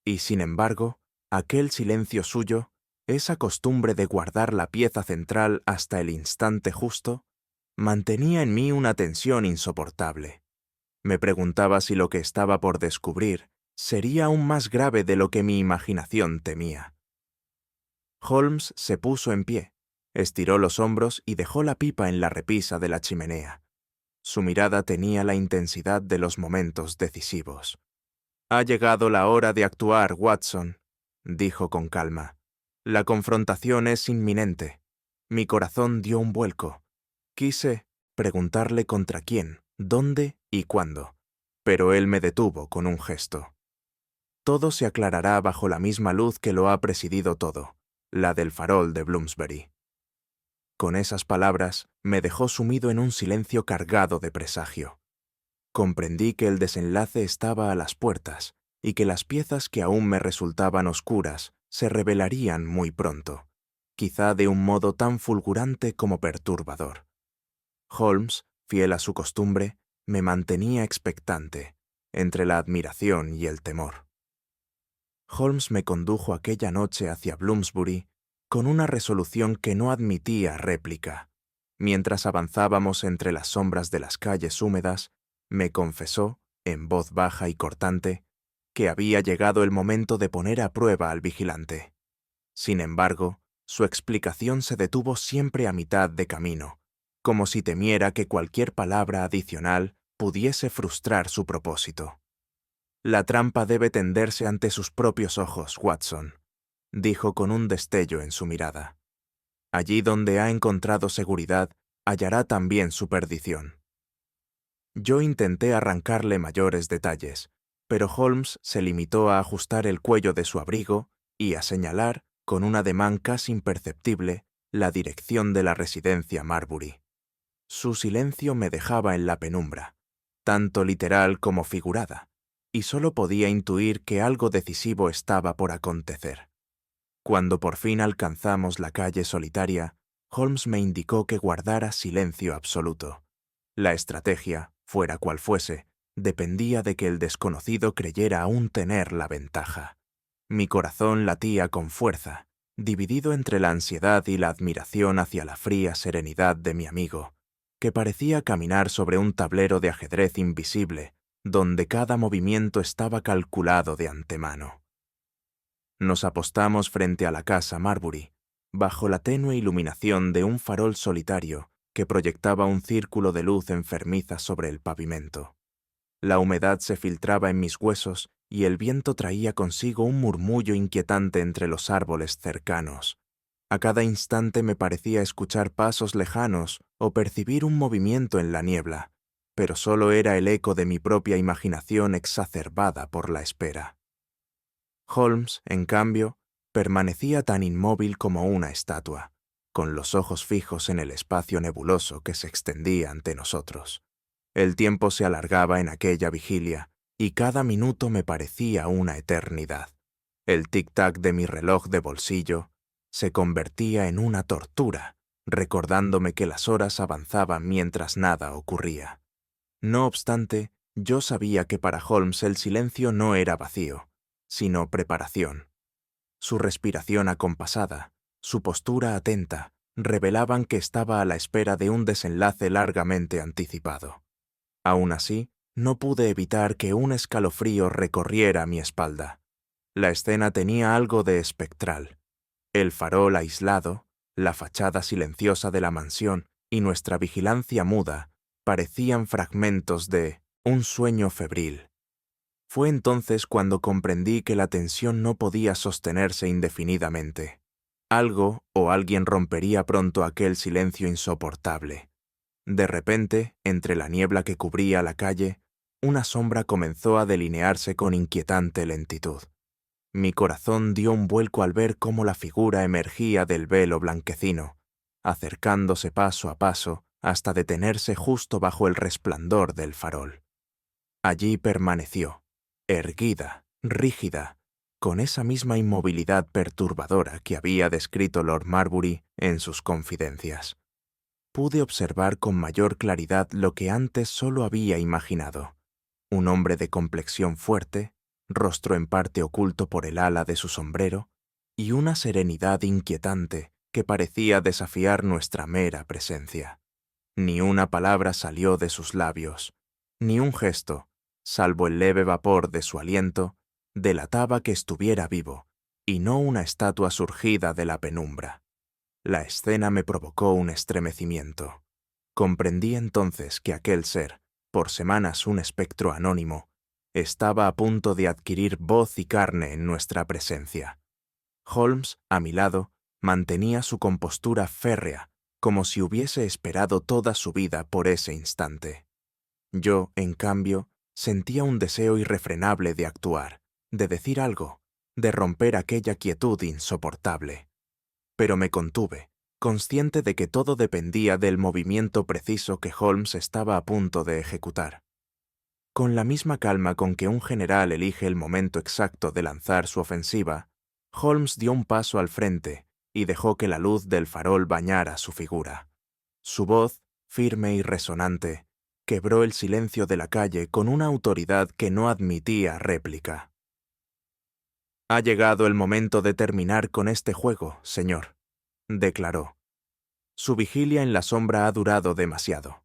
Y sin embargo, aquel silencio suyo, esa costumbre de guardar la pieza central hasta el instante justo, mantenía en mí una tensión insoportable. Me preguntaba si lo que estaba por descubrir sería aún más grave de lo que mi imaginación temía. Holmes se puso en pie, estiró los hombros y dejó la pipa en la repisa de la chimenea. Su mirada tenía la intensidad de los momentos decisivos. «Ha llegado la hora de actuar, Watson», dijo con calma. «La confrontación es inminente». Mi corazón dio un vuelco. Quise preguntarle contra quién, dónde y cuándo, pero él me detuvo con un gesto. Todo se aclarará bajo la misma luz que lo ha presidido todo, la del farol de Bloomsbury. Con esas palabras me dejó sumido en un silencio cargado de presagio. Comprendí que el desenlace estaba a las puertas y que las piezas que aún me resultaban oscuras se revelarían muy pronto, quizá de un modo tan fulgurante como perturbador. Holmes, fiel a su costumbre, me mantenía expectante, entre la admiración y el temor. Holmes me condujo aquella noche hacia Bloomsbury con una resolución que no admitía réplica. Mientras avanzábamos entre las sombras de las calles húmedas, me confesó, en voz baja y cortante, que había llegado el momento de poner a prueba al vigilante. Sin embargo, Su explicación se detuvo siempre a mitad de camino, como si temiera que cualquier palabra adicional pudiese frustrar su propósito. «La trampa debe tenderse ante sus propios ojos, Watson», dijo con un destello en su mirada. «Allí donde ha encontrado seguridad, hallará también su perdición». Yo intenté arrancarle mayores detalles, pero Holmes se limitó a ajustar el cuello de su abrigo y a señalar, con un ademán casi imperceptible, la dirección de la residencia Marbury. Su silencio me dejaba en la penumbra, tanto literal como figurada, y solo podía intuir que algo decisivo estaba por acontecer. Cuando por fin alcanzamos la calle solitaria, Holmes me indicó que guardara silencio absoluto. La estrategia, fuera cual fuese, dependía de que el desconocido creyera aún tener la ventaja. Mi corazón latía con fuerza, dividido entre la ansiedad y la admiración hacia la fría serenidad de mi amigo, que parecía caminar sobre un tablero de ajedrez invisible, donde cada movimiento estaba calculado de antemano. Nos apostamos frente a la casa Marbury, bajo la tenue iluminación de un farol solitario que proyectaba un círculo de luz enfermiza sobre el pavimento. La humedad se filtraba en mis huesos y el viento traía consigo un murmullo inquietante entre los árboles cercanos. A cada instante me parecía escuchar pasos lejanos o percibir un movimiento en la niebla, pero solo era el eco de mi propia imaginación exacerbada por la espera. Holmes, en cambio, permanecía tan inmóvil como una estatua, con los ojos fijos en el espacio nebuloso que se extendía ante nosotros. El tiempo se alargaba en aquella vigilia, y cada minuto me parecía una eternidad. El tic-tac de mi reloj de bolsillo se convertía en una tortura, recordándome que las horas avanzaban mientras nada ocurría. No obstante, yo sabía que para Holmes el silencio no era vacío, sino preparación. Su respiración acompasada, su postura atenta, revelaban que estaba a la espera de un desenlace largamente anticipado. Aún así, no pude evitar que un escalofrío recorriera mi espalda. La escena tenía algo de espectral. El farol aislado, la fachada silenciosa de la mansión y nuestra vigilancia muda parecían fragmentos de un sueño febril. Fue entonces cuando comprendí que la tensión no podía sostenerse indefinidamente. Algo o alguien rompería pronto aquel silencio insoportable. De repente, entre la niebla que cubría la calle, una sombra comenzó a delinearse con inquietante lentitud. Mi corazón dio un vuelco al ver cómo la figura emergía del velo blanquecino, acercándose paso a paso hasta detenerse justo bajo el resplandor del farol. Allí permaneció, erguida, rígida, con esa misma inmovilidad perturbadora que había descrito Lord Marbury en sus confidencias. Pude observar con mayor claridad lo que antes solo había imaginado. Un hombre de complexión fuerte, rostro en parte oculto por el ala de su sombrero, y una serenidad inquietante que parecía desafiar nuestra mera presencia. Ni una palabra salió de sus labios, ni un gesto, salvo el leve vapor de su aliento, delataba que estuviera vivo, y no una estatua surgida de la penumbra. La escena me provocó un estremecimiento. Comprendí entonces que aquel ser, por semanas un espectro anónimo, estaba a punto de adquirir voz y carne en nuestra presencia. Holmes, a mi lado, mantenía su compostura férrea, como si hubiese esperado toda su vida por ese instante. Yo, en cambio, sentía un deseo irrefrenable de actuar, de decir algo, de romper aquella quietud insoportable. Pero me contuve, consciente de que todo dependía del movimiento preciso que Holmes estaba a punto de ejecutar. Con la misma calma con que un general elige el momento exacto de lanzar su ofensiva, Holmes dio un paso al frente y dejó que la luz del farol bañara su figura. Su voz, firme y resonante, quebró el silencio de la calle con una autoridad que no admitía réplica. «Ha llegado el momento de terminar con este juego, señor», declaró. «Su vigilia en la sombra ha durado demasiado».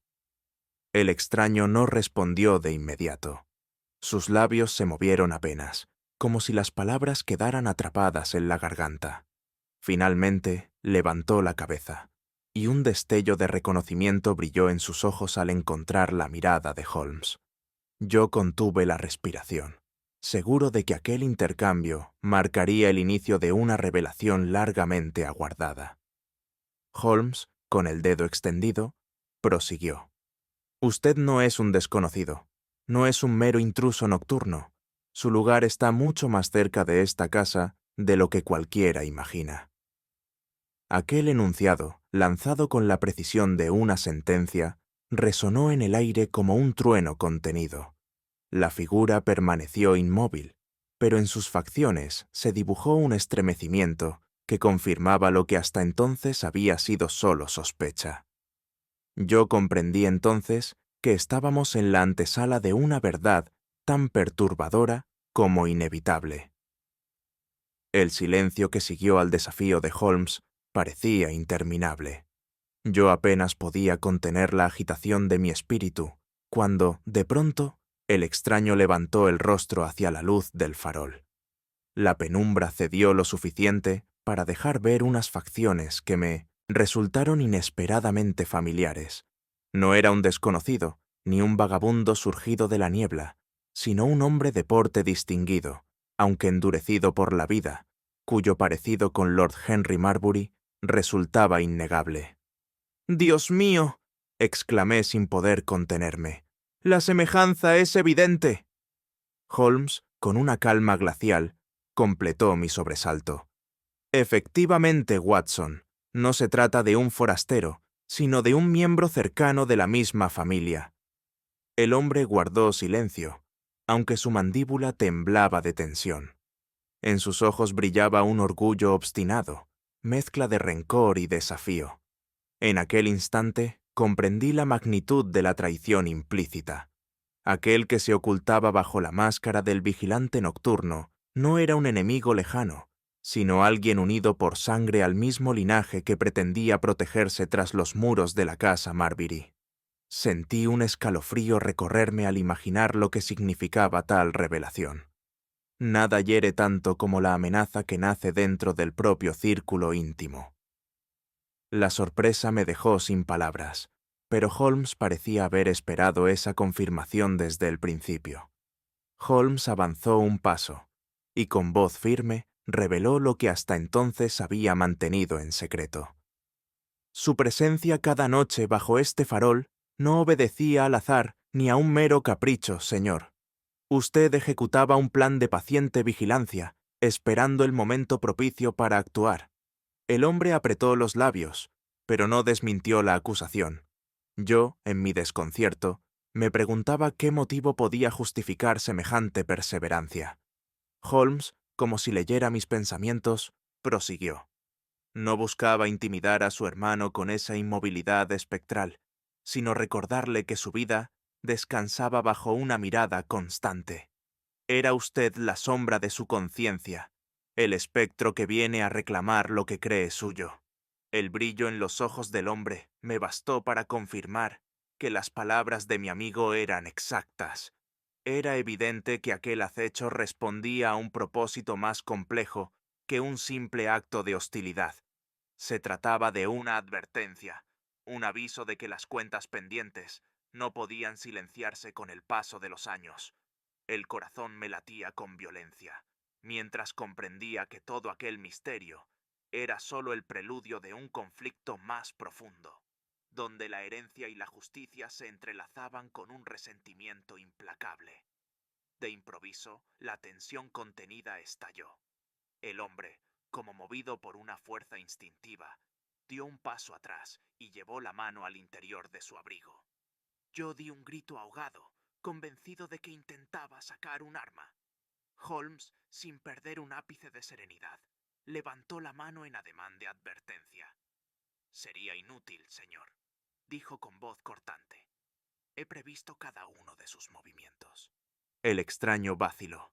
El extraño no respondió de inmediato. Sus labios se movieron apenas, como si las palabras quedaran atrapadas en la garganta. Finalmente, Levantó la cabeza, y un destello de reconocimiento brilló en sus ojos al encontrar la mirada de Holmes. Yo contuve la respiración, seguro de que aquel intercambio marcaría el inicio de una revelación largamente aguardada. Holmes, con el dedo extendido, prosiguió. Usted no es un desconocido, no es un mero intruso nocturno. Su lugar está mucho más cerca de esta casa de lo que cualquiera imagina. Aquel enunciado, lanzado con la precisión de una sentencia, resonó en el aire como un trueno contenido. La figura permaneció inmóvil, pero en sus facciones se dibujó un estremecimiento que confirmaba lo que hasta entonces había sido solo sospecha. Yo comprendí entonces que estábamos en la antesala de una verdad tan perturbadora como inevitable. El silencio que siguió al desafío de Holmes parecía interminable. Yo apenas podía contener la agitación de mi espíritu, cuando, de pronto, el extraño levantó el rostro hacia la luz del farol. La penumbra cedió lo suficiente para dejar ver unas facciones que me resultaron inesperadamente familiares. No era un desconocido, ni un vagabundo surgido de la niebla, sino un hombre de porte distinguido, aunque endurecido por la vida, cuyo parecido con Lord Henry Marbury resultaba innegable. «¡Dios mío!», exclamé sin poder contenerme. «La semejanza es evidente». Holmes, con una calma glacial, completó mi sobresalto. «Efectivamente, Watson, no se trata de un forastero, sino de un miembro cercano de la misma familia». El hombre guardó silencio, aunque su mandíbula temblaba de tensión. En sus ojos brillaba un orgullo obstinado, mezcla de rencor y desafío. En aquel instante comprendí la magnitud de la traición implícita. Aquel que se ocultaba bajo la máscara del vigilante nocturno no era un enemigo lejano, sino alguien unido por sangre al mismo linaje que pretendía protegerse tras los muros de la casa Marbury. Sentí un escalofrío recorrerme al imaginar lo que significaba tal revelación. Nada hiere tanto como la amenaza que nace dentro del propio círculo íntimo. La sorpresa me dejó sin palabras, pero Holmes parecía haber esperado esa confirmación desde el principio. Holmes avanzó un paso, y con voz firme reveló lo que hasta entonces había mantenido en secreto. Su presencia cada noche bajo este farol no obedecía al azar ni a un mero capricho, señor. Usted ejecutaba un plan de paciente vigilancia, esperando el momento propicio para actuar. El hombre apretó los labios, pero no desmintió la acusación. Yo, en mi desconcierto, me preguntaba qué motivo podía justificar semejante perseverancia. Holmes, como si leyera mis pensamientos, prosiguió. No buscaba intimidar a su hermano con esa inmovilidad espectral, sino recordarle que su vida descansaba bajo una mirada constante. Era usted la sombra de su conciencia, el espectro que viene a reclamar lo que cree suyo. El brillo en los ojos del hombre me bastó para confirmar que las palabras de mi amigo eran exactas. Era evidente que aquel acecho respondía a un propósito más complejo que un simple acto de hostilidad. Se trataba de una advertencia, un aviso de que las cuentas pendientes no podían silenciarse con el paso de los años. El corazón me latía con violencia, mientras comprendía que todo aquel misterio era solo el preludio de un conflicto más profundo, donde la herencia y la justicia se entrelazaban con un resentimiento implacable. De improviso, la tensión contenida estalló. El hombre, como movido por una fuerza instintiva, dio un paso atrás y llevó la mano al interior de su abrigo. Yo di un grito ahogado, convencido de que intentaba sacar un arma. Holmes, sin perder un ápice de serenidad, levantó la mano en ademán de advertencia. «Sería inútil, señor», dijo con voz cortante. «He previsto cada uno de sus movimientos». El extraño vaciló.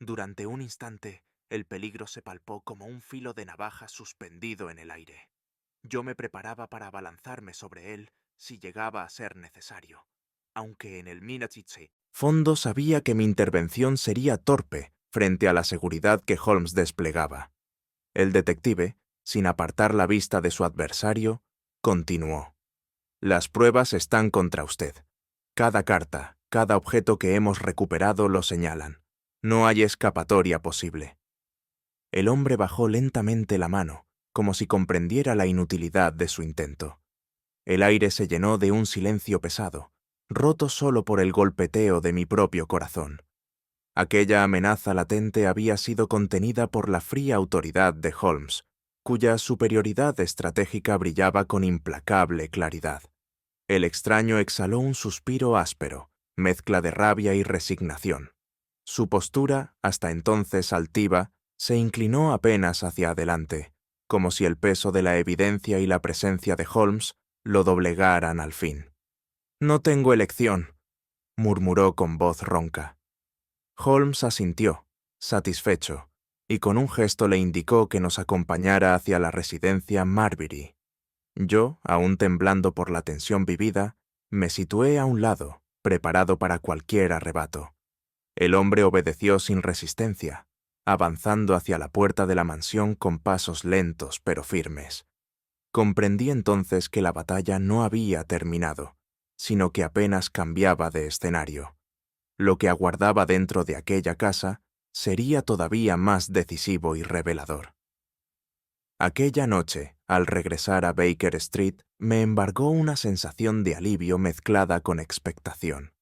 Durante un instante, el peligro se palpó como un filo de navaja suspendido en el aire. Yo me preparaba para abalanzarme sobre él si llegaba a ser necesario, aunque en el fondo sabía que mi intervención sería torpe frente a la seguridad que Holmes desplegaba. El detective, Sin apartar la vista de su adversario, continuó. Las pruebas están contra usted. Cada carta, cada objeto que hemos recuperado lo señalan. No hay escapatoria posible. El hombre bajó lentamente la mano, como si comprendiera la inutilidad de su intento. El aire se llenó de un silencio pesado, roto solo por el golpeteo de mi propio corazón. Aquella amenaza latente había sido contenida por la fría autoridad de Holmes, cuya superioridad estratégica brillaba con implacable claridad. El extraño exhaló un suspiro áspero, mezcla de rabia y resignación. Su postura, hasta entonces altiva, se inclinó apenas hacia adelante, como si el peso de la evidencia y la presencia de Holmes lo doblegaran al fin. «No tengo elección», murmuró con voz ronca. Holmes asintió, satisfecho, y con un gesto le indicó que nos acompañara hacia la residencia Marbury. Yo, aún temblando por la tensión vivida, me situé a un lado, preparado para cualquier arrebato. El hombre obedeció sin resistencia, avanzando hacia la puerta de la mansión con pasos lentos pero firmes. Comprendí entonces que la batalla no había terminado, sino que apenas cambiaba de escenario. Lo que aguardaba dentro de aquella casa sería todavía más decisivo y revelador. Aquella noche, al regresar a Baker Street, me embargó una sensación de alivio mezclada con expectación.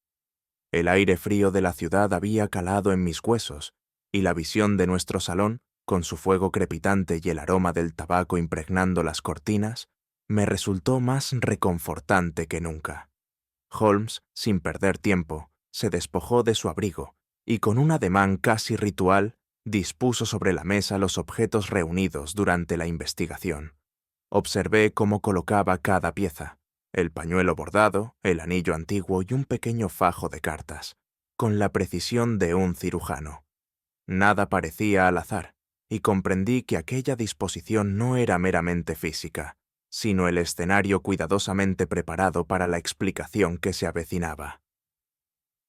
El aire frío de la ciudad había calado en mis huesos, y la visión de nuestro salón, con su fuego crepitante y el aroma del tabaco impregnando las cortinas, me resultó más reconfortante que nunca. Holmes, sin perder tiempo, se despojó de su abrigo y con un ademán casi ritual dispuso sobre la mesa los objetos reunidos durante la investigación. Observé cómo colocaba cada pieza: el pañuelo bordado, el anillo antiguo y un pequeño fajo de cartas, con la precisión de un cirujano. Nada parecía al azar, y comprendí que aquella disposición no era meramente física, sino el escenario cuidadosamente preparado para la explicación que se avecinaba.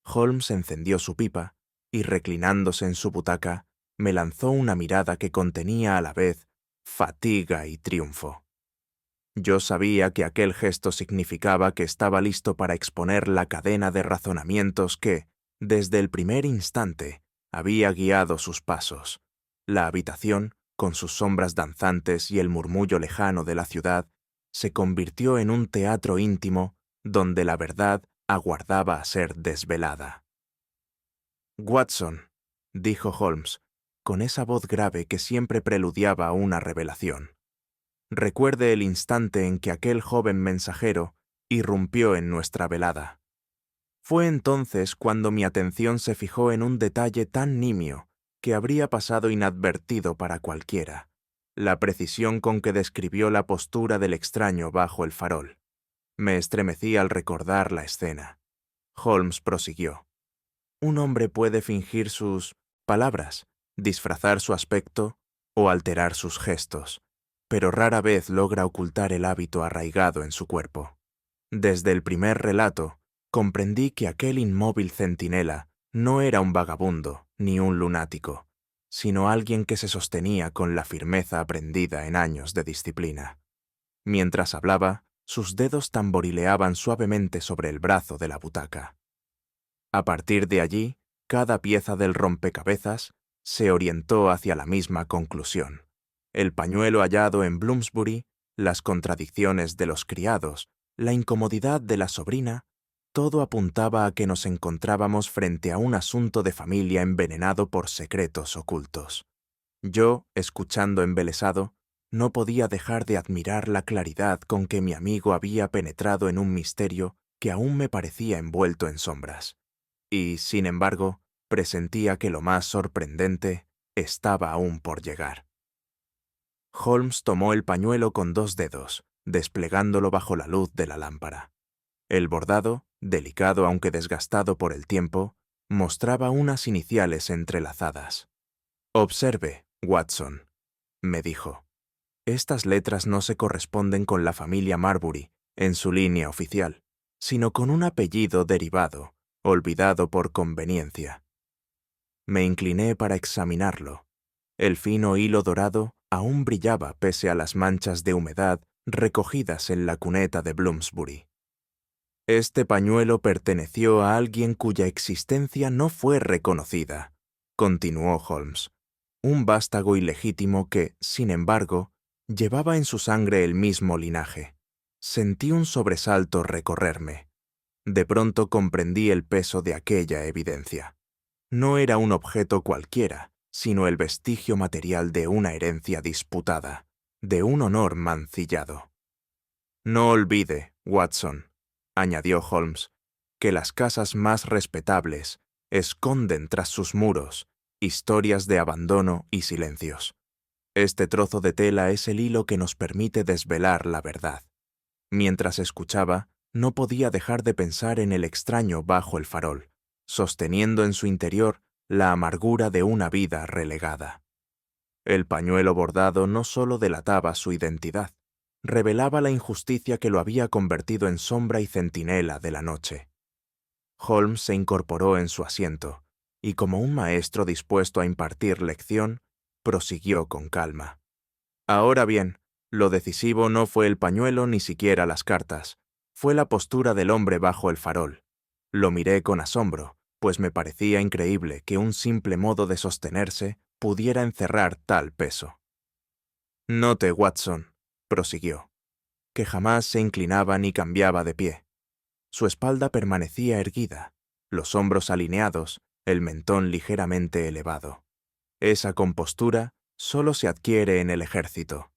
Holmes encendió su pipa y, reclinándose en su butaca, me lanzó una mirada que contenía a la vez fatiga y triunfo. Yo sabía que aquel gesto significaba que estaba listo para exponer la cadena de razonamientos que, desde el primer instante, había guiado sus pasos. La habitación, con sus sombras danzantes y el murmullo lejano de la ciudad, se convirtió en un teatro íntimo donde la verdad aguardaba a ser desvelada. «Watson», dijo Holmes, con esa voz grave que siempre preludiaba a una revelación, «recuerde el instante en que aquel joven mensajero irrumpió en nuestra velada. Fue entonces cuando mi atención se fijó en un detalle tan nimio que habría pasado inadvertido para cualquiera: la precisión con que describió la postura del extraño bajo el farol. Me estremecí al recordar la escena. Holmes prosiguió. Un hombre puede fingir sus palabras, disfrazar su aspecto o alterar sus gestos, pero rara vez logra ocultar el hábito arraigado en su cuerpo. Desde el primer relato, comprendí que aquel inmóvil centinela no era un vagabundo ni un lunático, sino alguien que se sostenía con la firmeza aprendida en años de disciplina. Mientras hablaba, sus dedos tamborileaban suavemente sobre el brazo de la butaca. A partir de allí, cada pieza del rompecabezas se orientó hacia la misma conclusión. El pañuelo hallado en Bloomsbury, las contradicciones de los criados, la incomodidad de la sobrina, todo apuntaba a que nos encontrábamos frente a un asunto de familia envenenado por secretos ocultos. Yo, escuchando embelesado, no podía dejar de admirar la claridad con que mi amigo había penetrado en un misterio que aún me parecía envuelto en sombras. Y, sin embargo, presentía que lo más sorprendente estaba aún por llegar. Holmes tomó el pañuelo con 2 dedos, desplegándolo bajo la luz de la lámpara. El bordado, delicado aunque desgastado por el tiempo, mostraba unas iniciales entrelazadas. «Observe, Watson», me dijo. «Estas letras no se corresponden con la familia Marbury en su línea oficial, sino con un apellido derivado, olvidado por conveniencia». Me incliné para examinarlo. El fino hilo dorado aún brillaba pese a las manchas de humedad recogidas en la cuneta de Bloomsbury. Este pañuelo perteneció a alguien cuya existencia no fue reconocida, continuó Holmes, un vástago ilegítimo que, sin embargo, llevaba en su sangre el mismo linaje. Sentí un sobresalto recorrerme. De pronto comprendí el peso de aquella evidencia. No era un objeto cualquiera, sino el vestigio material de una herencia disputada, de un honor mancillado. No olvide, Watson, añadió Holmes, que las casas más respetables esconden tras sus muros historias de abandono y silencios. Este trozo de tela es el hilo que nos permite desvelar la verdad. Mientras escuchaba, no podía dejar de pensar en el extraño bajo el farol, sosteniendo en su interior la amargura de una vida relegada. El pañuelo bordado no solo delataba su identidad, revelaba la injusticia que lo había convertido en sombra y centinela de la noche. Holmes se incorporó en su asiento, y como un maestro dispuesto a impartir lección, prosiguió con calma. Ahora bien, lo decisivo no fue el pañuelo ni siquiera las cartas, fue la postura del hombre bajo el farol. Lo miré con asombro, pues me parecía increíble que un simple modo de sostenerse pudiera encerrar tal peso. Note, Watson, prosiguió, que jamás se inclinaba ni cambiaba de pie. Su espalda permanecía erguida, los hombros alineados, el mentón ligeramente elevado. Esa compostura solo se adquiere en el ejército.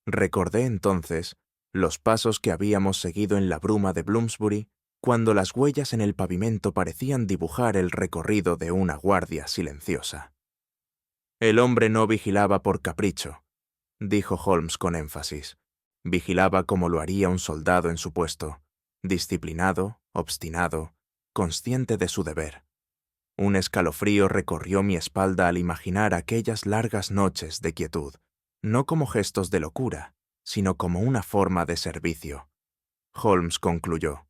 Recordé entonces los pasos que habíamos seguido en la bruma de Bloomsbury cuando las huellas en el pavimento parecían dibujar el recorrido de una guardia silenciosa. El hombre no vigilaba por capricho, dijo Holmes con énfasis. Vigilaba como lo haría un soldado en su puesto, disciplinado, obstinado, consciente de su deber. Un escalofrío recorrió mi espalda al imaginar aquellas largas noches de quietud, no como gestos de locura, sino como una forma de servicio. Holmes concluyó.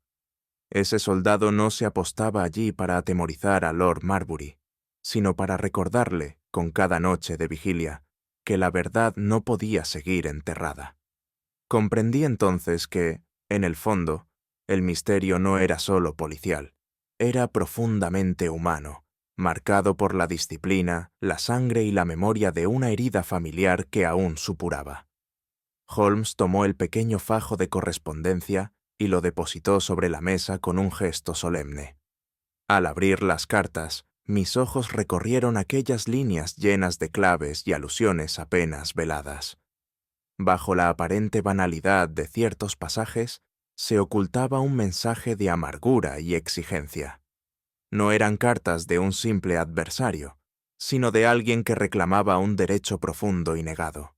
Ese soldado no se apostaba allí para atemorizar a Lord Marbury, sino para recordarle, con cada noche de vigilia, que la verdad no podía seguir enterrada. Comprendí entonces que, en el fondo, el misterio no era solo policial, era profundamente humano, marcado por la disciplina, la sangre y la memoria de una herida familiar que aún supuraba. Holmes tomó el pequeño fajo de correspondencia y lo depositó sobre la mesa con un gesto solemne. Al abrir las cartas, mis ojos recorrieron aquellas líneas llenas de claves y alusiones apenas veladas. Bajo la aparente banalidad de ciertos pasajes, se ocultaba un mensaje de amargura y exigencia. No eran cartas de un simple adversario, sino de alguien que reclamaba un derecho profundo y negado.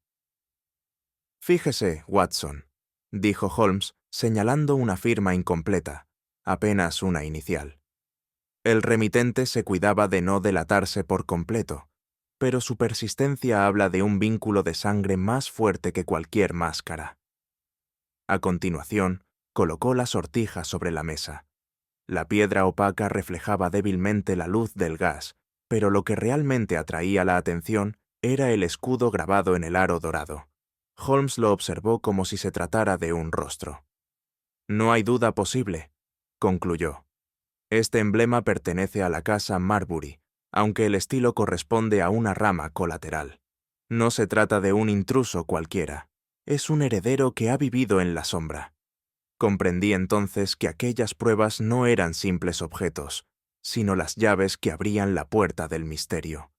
Fíjese, Watson, dijo Holmes, señalando una firma incompleta, apenas una inicial. El remitente se cuidaba de no delatarse por completo, pero su persistencia habla de un vínculo de sangre más fuerte que cualquier máscara. A continuación, colocó la sortija sobre la mesa. La piedra opaca reflejaba débilmente la luz del gas, pero lo que realmente atraía la atención era el escudo grabado en el aro dorado. Holmes lo observó como si se tratara de un rostro. No hay duda posible, concluyó. Este emblema pertenece a la casa Marbury, aunque el estilo corresponde a una rama colateral. No se trata de un intruso cualquiera, es un heredero que ha vivido en la sombra. Comprendí entonces que aquellas pruebas no eran simples objetos, sino las llaves que abrían la puerta del misterio.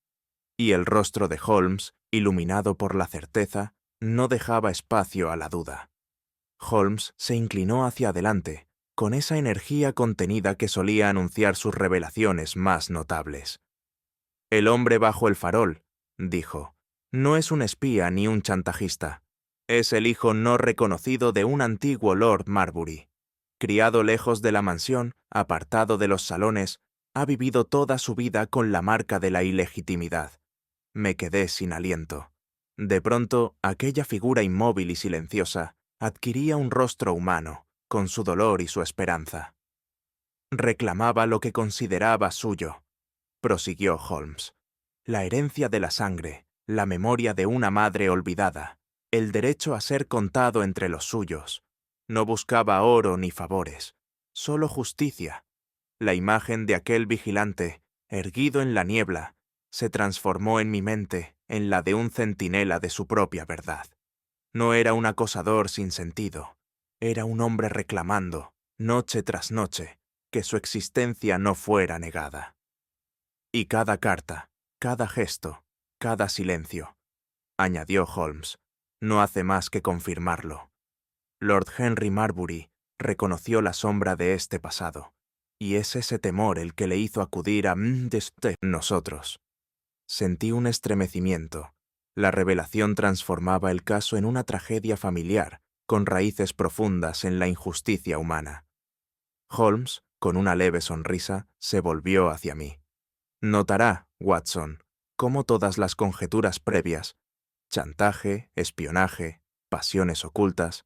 Y el rostro de Holmes, iluminado por la certeza, no dejaba espacio a la duda. Holmes se inclinó hacia adelante, con esa energía contenida que solía anunciar sus revelaciones más notables. El hombre bajo el farol, dijo, no es un espía ni un chantajista. Es el hijo no reconocido de un antiguo Lord Marbury. Criado lejos de la mansión, apartado de los salones, ha vivido toda su vida con la marca de la ilegitimidad. Me quedé sin aliento. De pronto, aquella figura inmóvil y silenciosa adquiría un rostro humano, con su dolor y su esperanza. Reclamaba lo que consideraba suyo, prosiguió Holmes, la herencia de la sangre, la memoria de una madre olvidada, el derecho a ser contado entre los suyos. No buscaba oro ni favores, solo justicia. La imagen de aquel vigilante, erguido en la niebla, se transformó en mi mente en la de un centinela de su propia verdad. No era un acosador sin sentido, era un hombre reclamando, noche tras noche, que su existencia no fuera negada. Y cada carta, cada gesto, cada silencio, añadió Holmes, no hace más que confirmarlo. Lord Henry Marbury reconoció la sombra de este pasado, y es ese temor el que le hizo acudir a nosotros. Sentí un estremecimiento. La revelación transformaba el caso en una tragedia familiar, con raíces profundas en la injusticia humana. Holmes, con una leve sonrisa, se volvió hacia mí. Notará, Watson, cómo todas las conjeturas previas, chantaje, espionaje, pasiones ocultas,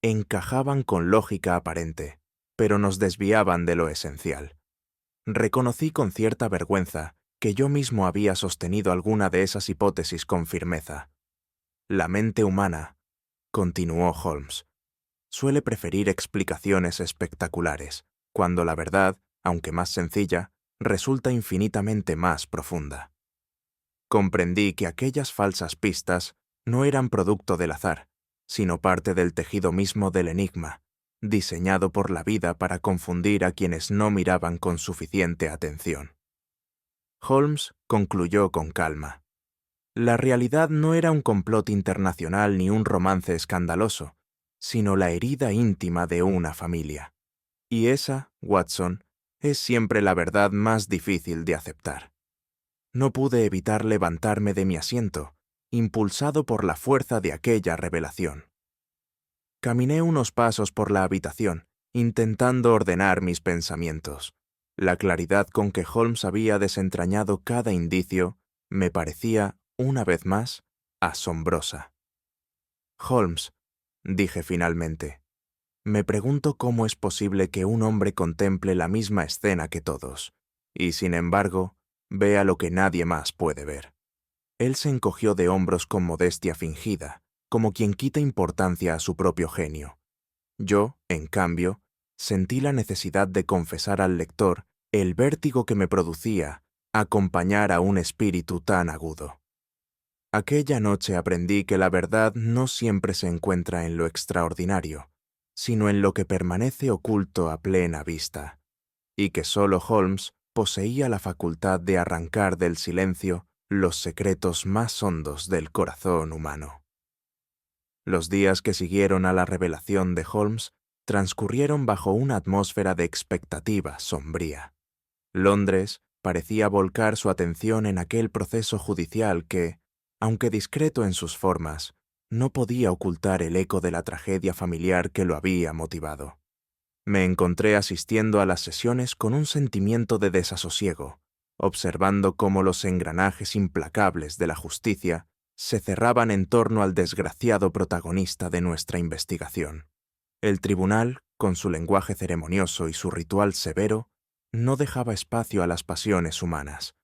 encajaban con lógica aparente, pero nos desviaban de lo esencial. Reconocí con cierta vergüenza que yo mismo había sostenido alguna de esas hipótesis con firmeza. La mente humana, continuó Holmes, suele preferir explicaciones espectaculares, cuando la verdad, aunque más sencilla, resulta infinitamente más profunda. Comprendí que aquellas falsas pistas no eran producto del azar, sino parte del tejido mismo del enigma, diseñado por la vida para confundir a quienes no miraban con suficiente atención. Holmes concluyó con calma. La realidad no era un complot internacional ni un romance escandaloso, sino la herida íntima de una familia. Y esa, Watson, es siempre la verdad más difícil de aceptar. No pude evitar levantarme de mi asiento, impulsado por la fuerza de aquella revelación. Caminé unos pasos por la habitación, intentando ordenar mis pensamientos. La claridad con que Holmes había desentrañado cada indicio me parecía, una vez más, asombrosa. Holmes, dije finalmente, me pregunto cómo es posible que un hombre contemple la misma escena que todos, y sin embargo, vea lo que nadie más puede ver. Él se encogió de hombros con modestia fingida, como quien quita importancia a su propio genio. Yo, en cambio, sentí la necesidad de confesar al lector el vértigo que me producía acompañar a un espíritu tan agudo. Aquella noche aprendí que la verdad no siempre se encuentra en lo extraordinario, sino en lo que permanece oculto a plena vista, y que solo Holmes poseía la facultad de arrancar del silencio los secretos más hondos del corazón humano. Los días que siguieron a la revelación de Holmes transcurrieron bajo una atmósfera de expectativa sombría. Londres parecía volcar su atención en aquel proceso judicial que, aunque discreto en sus formas, no podía ocultar el eco de la tragedia familiar que lo había motivado. Me encontré asistiendo a las sesiones con un sentimiento de desasosiego, observando cómo los engranajes implacables de la justicia se cerraban en torno al desgraciado protagonista de nuestra investigación. El tribunal, con su lenguaje ceremonioso y su ritual severo, no dejaba espacio a las pasiones humanas.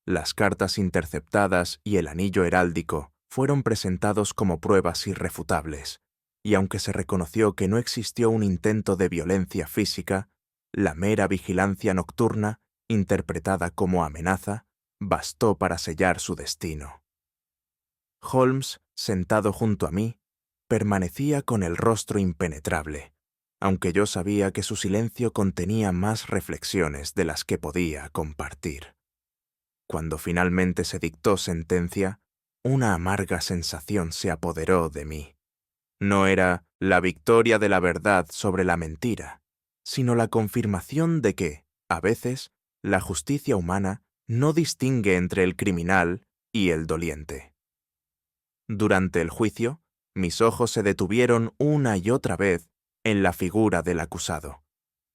Las cartas interceptadas y el anillo heráldico fueron presentados como pruebas irrefutables, y aunque se reconoció que no existió un intento de violencia física, la mera vigilancia nocturna, interpretada como amenaza, bastó para sellar su destino. Holmes, sentado junto a mí, permanecía con el rostro impenetrable, aunque yo sabía que su silencio contenía más reflexiones de las que podía compartir. Cuando finalmente se dictó sentencia, una amarga sensación se apoderó de mí. No era la victoria de la verdad sobre la mentira, sino la confirmación de que, a veces, la justicia humana no distingue entre el criminal y el doliente. Durante el juicio, mis ojos se detuvieron una y otra vez en la figura del acusado.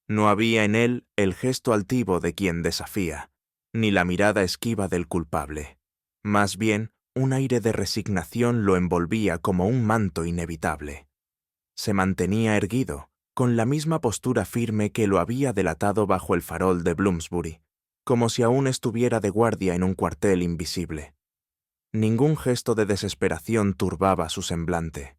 No había en él el gesto altivo de quien desafía, ni la mirada esquiva del culpable. Más bien, un aire de resignación lo envolvía como un manto inevitable. Se mantenía erguido, con la misma postura firme que lo había delatado bajo el farol de Bloomsbury, como si aún estuviera de guardia en un cuartel invisible. Ningún gesto de desesperación turbaba su semblante.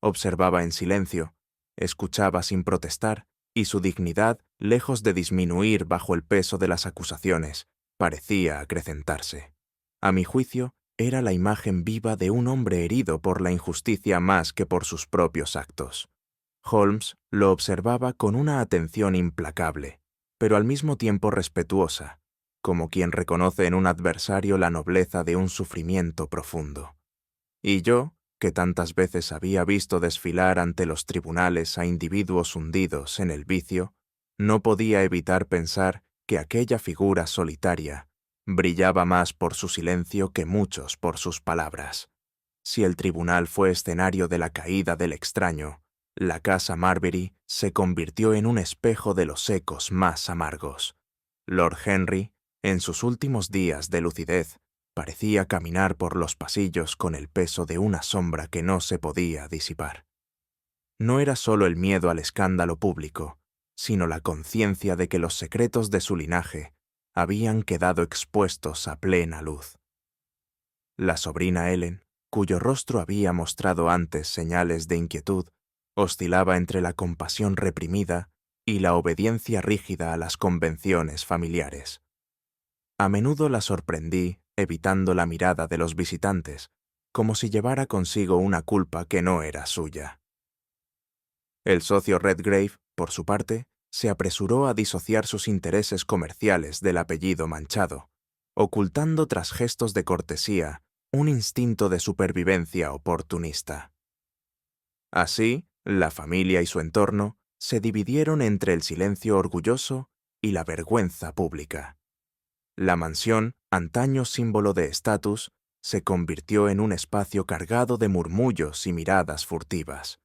Observaba en silencio, escuchaba sin protestar, y su dignidad, lejos de disminuir bajo el peso de las acusaciones, parecía acrecentarse. A mi juicio, era la imagen viva de un hombre herido por la injusticia más que por sus propios actos. Holmes lo observaba con una atención implacable, pero al mismo tiempo respetuosa, como quien reconoce en un adversario la nobleza de un sufrimiento profundo. Y yo, que tantas veces había visto desfilar ante los tribunales a individuos hundidos en el vicio, no podía evitar pensar que aquella figura solitaria brillaba más por su silencio que muchos por sus palabras. Si el tribunal fue escenario de la caída del extraño, la casa Marbury se convirtió en un espejo de los ecos más amargos. Lord Henry, en sus últimos días de lucidez, parecía caminar por los pasillos con el peso de una sombra que no se podía disipar. No era solo el miedo al escándalo público, sino la conciencia de que los secretos de su linaje habían quedado expuestos a plena luz. La sobrina Ellen, cuyo rostro había mostrado antes señales de inquietud, oscilaba entre la compasión reprimida y la obediencia rígida a las convenciones familiares. A menudo la sorprendí evitando la mirada de los visitantes, como si llevara consigo una culpa que no era suya. El socio Redgrave, por su parte, se apresuró a disociar sus intereses comerciales del apellido manchado, ocultando tras gestos de cortesía un instinto de supervivencia oportunista. Así, la familia y su entorno se dividieron entre el silencio orgulloso y la vergüenza pública. La mansión, antaño símbolo de estatus, se convirtió en un espacio cargado de murmullos y miradas furtivas.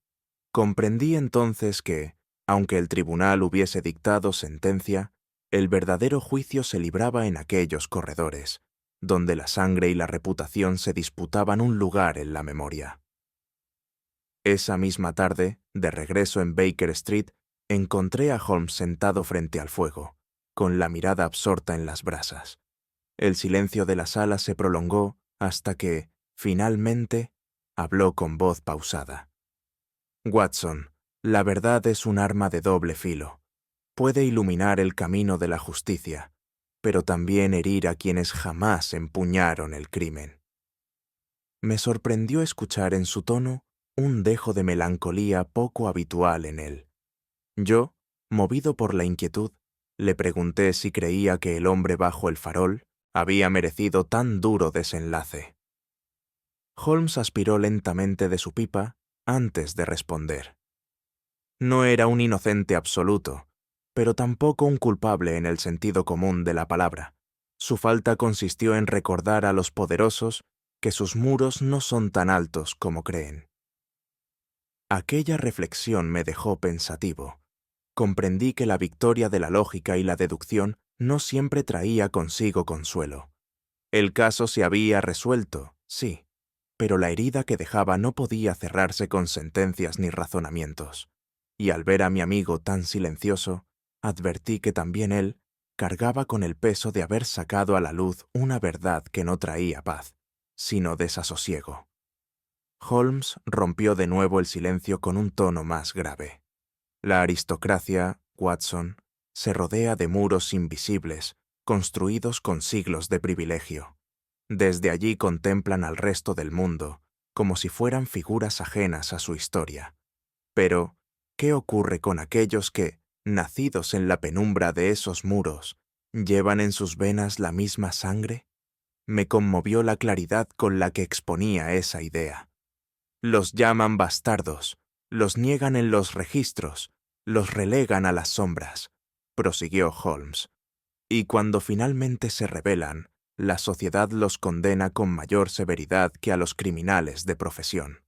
Comprendí entonces que, aunque el tribunal hubiese dictado sentencia, el verdadero juicio se libraba en aquellos corredores, donde la sangre y la reputación se disputaban un lugar en la memoria. Esa misma tarde, de regreso en Baker Street, encontré a Holmes sentado frente al fuego, con la mirada absorta en las brasas. El silencio de la sala se prolongó hasta que, finalmente, habló con voz pausada. Watson, la verdad es un arma de doble filo. Puede iluminar el camino de la justicia, pero también herir a quienes jamás empuñaron el crimen. Me sorprendió escuchar en su tono un dejo de melancolía poco habitual en él. Yo, movido por la inquietud, le pregunté si creía que el hombre bajo el farol había merecido tan duro desenlace. Holmes aspiró lentamente de su pipa antes de responder. No era un inocente absoluto, pero tampoco un culpable en el sentido común de la palabra. Su falta consistió en recordar a los poderosos que sus muros no son tan altos como creen. Aquella reflexión me dejó pensativo. Comprendí que la victoria de la lógica y la deducción no siempre traía consigo consuelo. El caso se había resuelto, sí, pero la herida que dejaba no podía cerrarse con sentencias ni razonamientos. Y al ver a mi amigo tan silencioso, advertí que también él cargaba con el peso de haber sacado a la luz una verdad que no traía paz, sino desasosiego. Holmes rompió de nuevo el silencio con un tono más grave. La aristocracia, Watson, se rodea de muros invisibles, construidos con siglos de privilegio. Desde allí contemplan al resto del mundo, como si fueran figuras ajenas a su historia. Pero, ¿qué ocurre con aquellos que, nacidos en la penumbra de esos muros, llevan en sus venas la misma sangre? Me conmovió la claridad con la que exponía esa idea. Los llaman bastardos, los niegan en los registros, los relegan a las sombras, prosiguió Holmes. Y cuando finalmente se rebelan, la sociedad los condena con mayor severidad que a los criminales de profesión.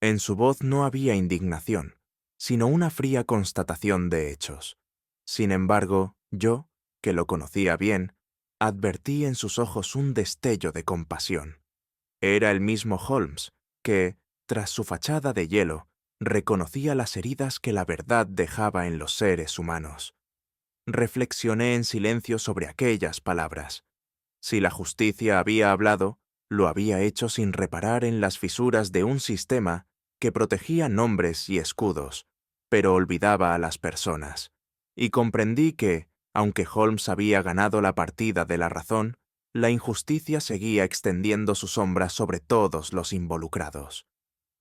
En su voz no había indignación, sino una fría constatación de hechos. Sin embargo, yo, que lo conocía bien, advertí en sus ojos un destello de compasión. Era el mismo Holmes que, tras su fachada de hielo, reconocía las heridas que la verdad dejaba en los seres humanos. Reflexioné en silencio sobre aquellas palabras. Si la justicia había hablado, Lo había hecho sin reparar en las fisuras de un sistema que protegía nombres y escudos, pero olvidaba a las personas. Y comprendí que, aunque Holmes había ganado la partida de la razón, la injusticia seguía extendiendo su sombra sobre todos los involucrados.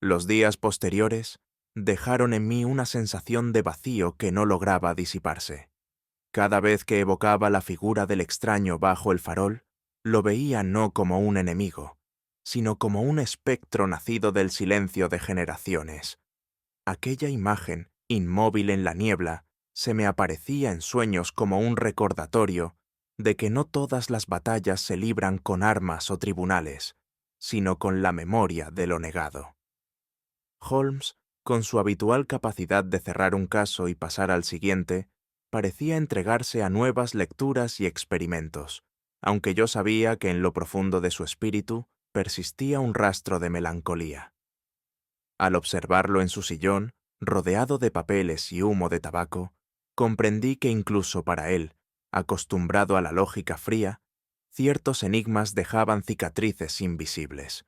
Los días posteriores dejaron en mí una sensación de vacío que no lograba disiparse. Cada vez que evocaba la figura del extraño bajo el farol, lo veía no como un enemigo, sino como un espectro nacido del silencio de generaciones. Aquella imagen, inmóvil en la niebla, se me aparecía en sueños como un recordatorio de que no todas las batallas se libran con armas o tribunales, sino con la memoria de lo negado. Holmes, con su habitual capacidad de cerrar un caso y pasar al siguiente, parecía entregarse a nuevas lecturas y experimentos, aunque yo sabía que en lo profundo de su espíritu persistía un rastro de melancolía. Al observarlo en su sillón, rodeado de papeles y humo de tabaco, comprendí que incluso para él, acostumbrado a la lógica fría, ciertos enigmas dejaban cicatrices invisibles.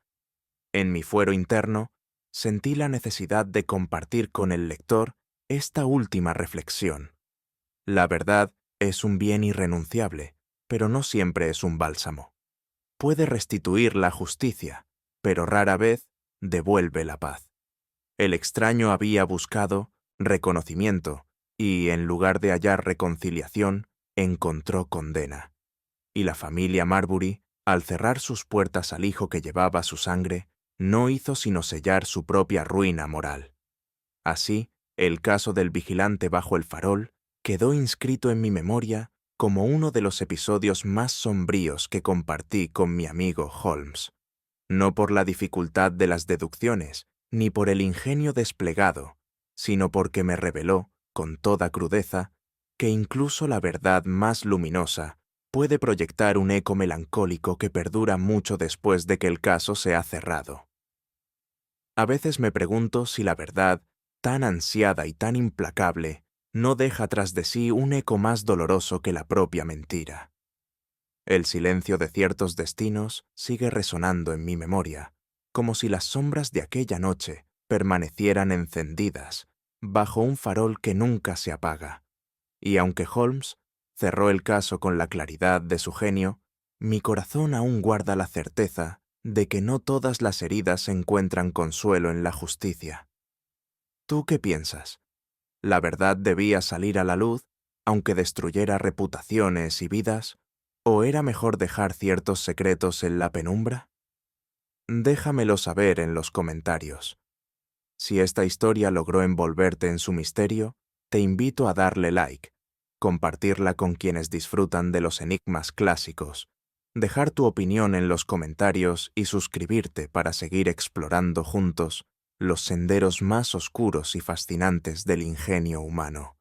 En mi fuero interno, sentí la necesidad de compartir con el lector esta última reflexión. La verdad es un bien irrenunciable, pero no siempre es un bálsamo. Puede restituir la justicia, pero rara vez devuelve la paz. El extraño había buscado reconocimiento y, en lugar de hallar reconciliación, encontró condena. Y la familia Marbury, al cerrar sus puertas al hijo que llevaba su sangre, no hizo sino sellar su propia ruina moral. Así, el caso del vigilante bajo el farol quedó inscrito en mi memoria como uno de los episodios más sombríos que compartí con mi amigo Holmes. No por la dificultad de las deducciones, ni por el ingenio desplegado, sino porque me reveló, con toda crudeza, que incluso la verdad más luminosa puede proyectar un eco melancólico que perdura mucho después de que el caso se ha cerrado. A veces me pregunto si la verdad, tan ansiada y tan implacable, no deja tras de sí un eco más doloroso que la propia mentira. El silencio de ciertos destinos sigue resonando en mi memoria, como si las sombras de aquella noche permanecieran encendidas, bajo un farol que nunca se apaga. Y aunque Holmes cerró el caso con la claridad de su genio, mi corazón aún guarda la certeza de que no todas las heridas encuentran consuelo en la justicia. ¿Tú qué piensas? ¿La verdad debía salir a la luz, aunque destruyera reputaciones y vidas? ¿O era mejor dejar ciertos secretos en la penumbra? Déjamelo saber en los comentarios. Si esta historia logró envolverte en su misterio, te invito a darle like, compartirla con quienes disfrutan de los enigmas clásicos, dejar tu opinión en los comentarios y suscribirte para seguir explorando juntos los senderos más oscuros y fascinantes del ingenio humano.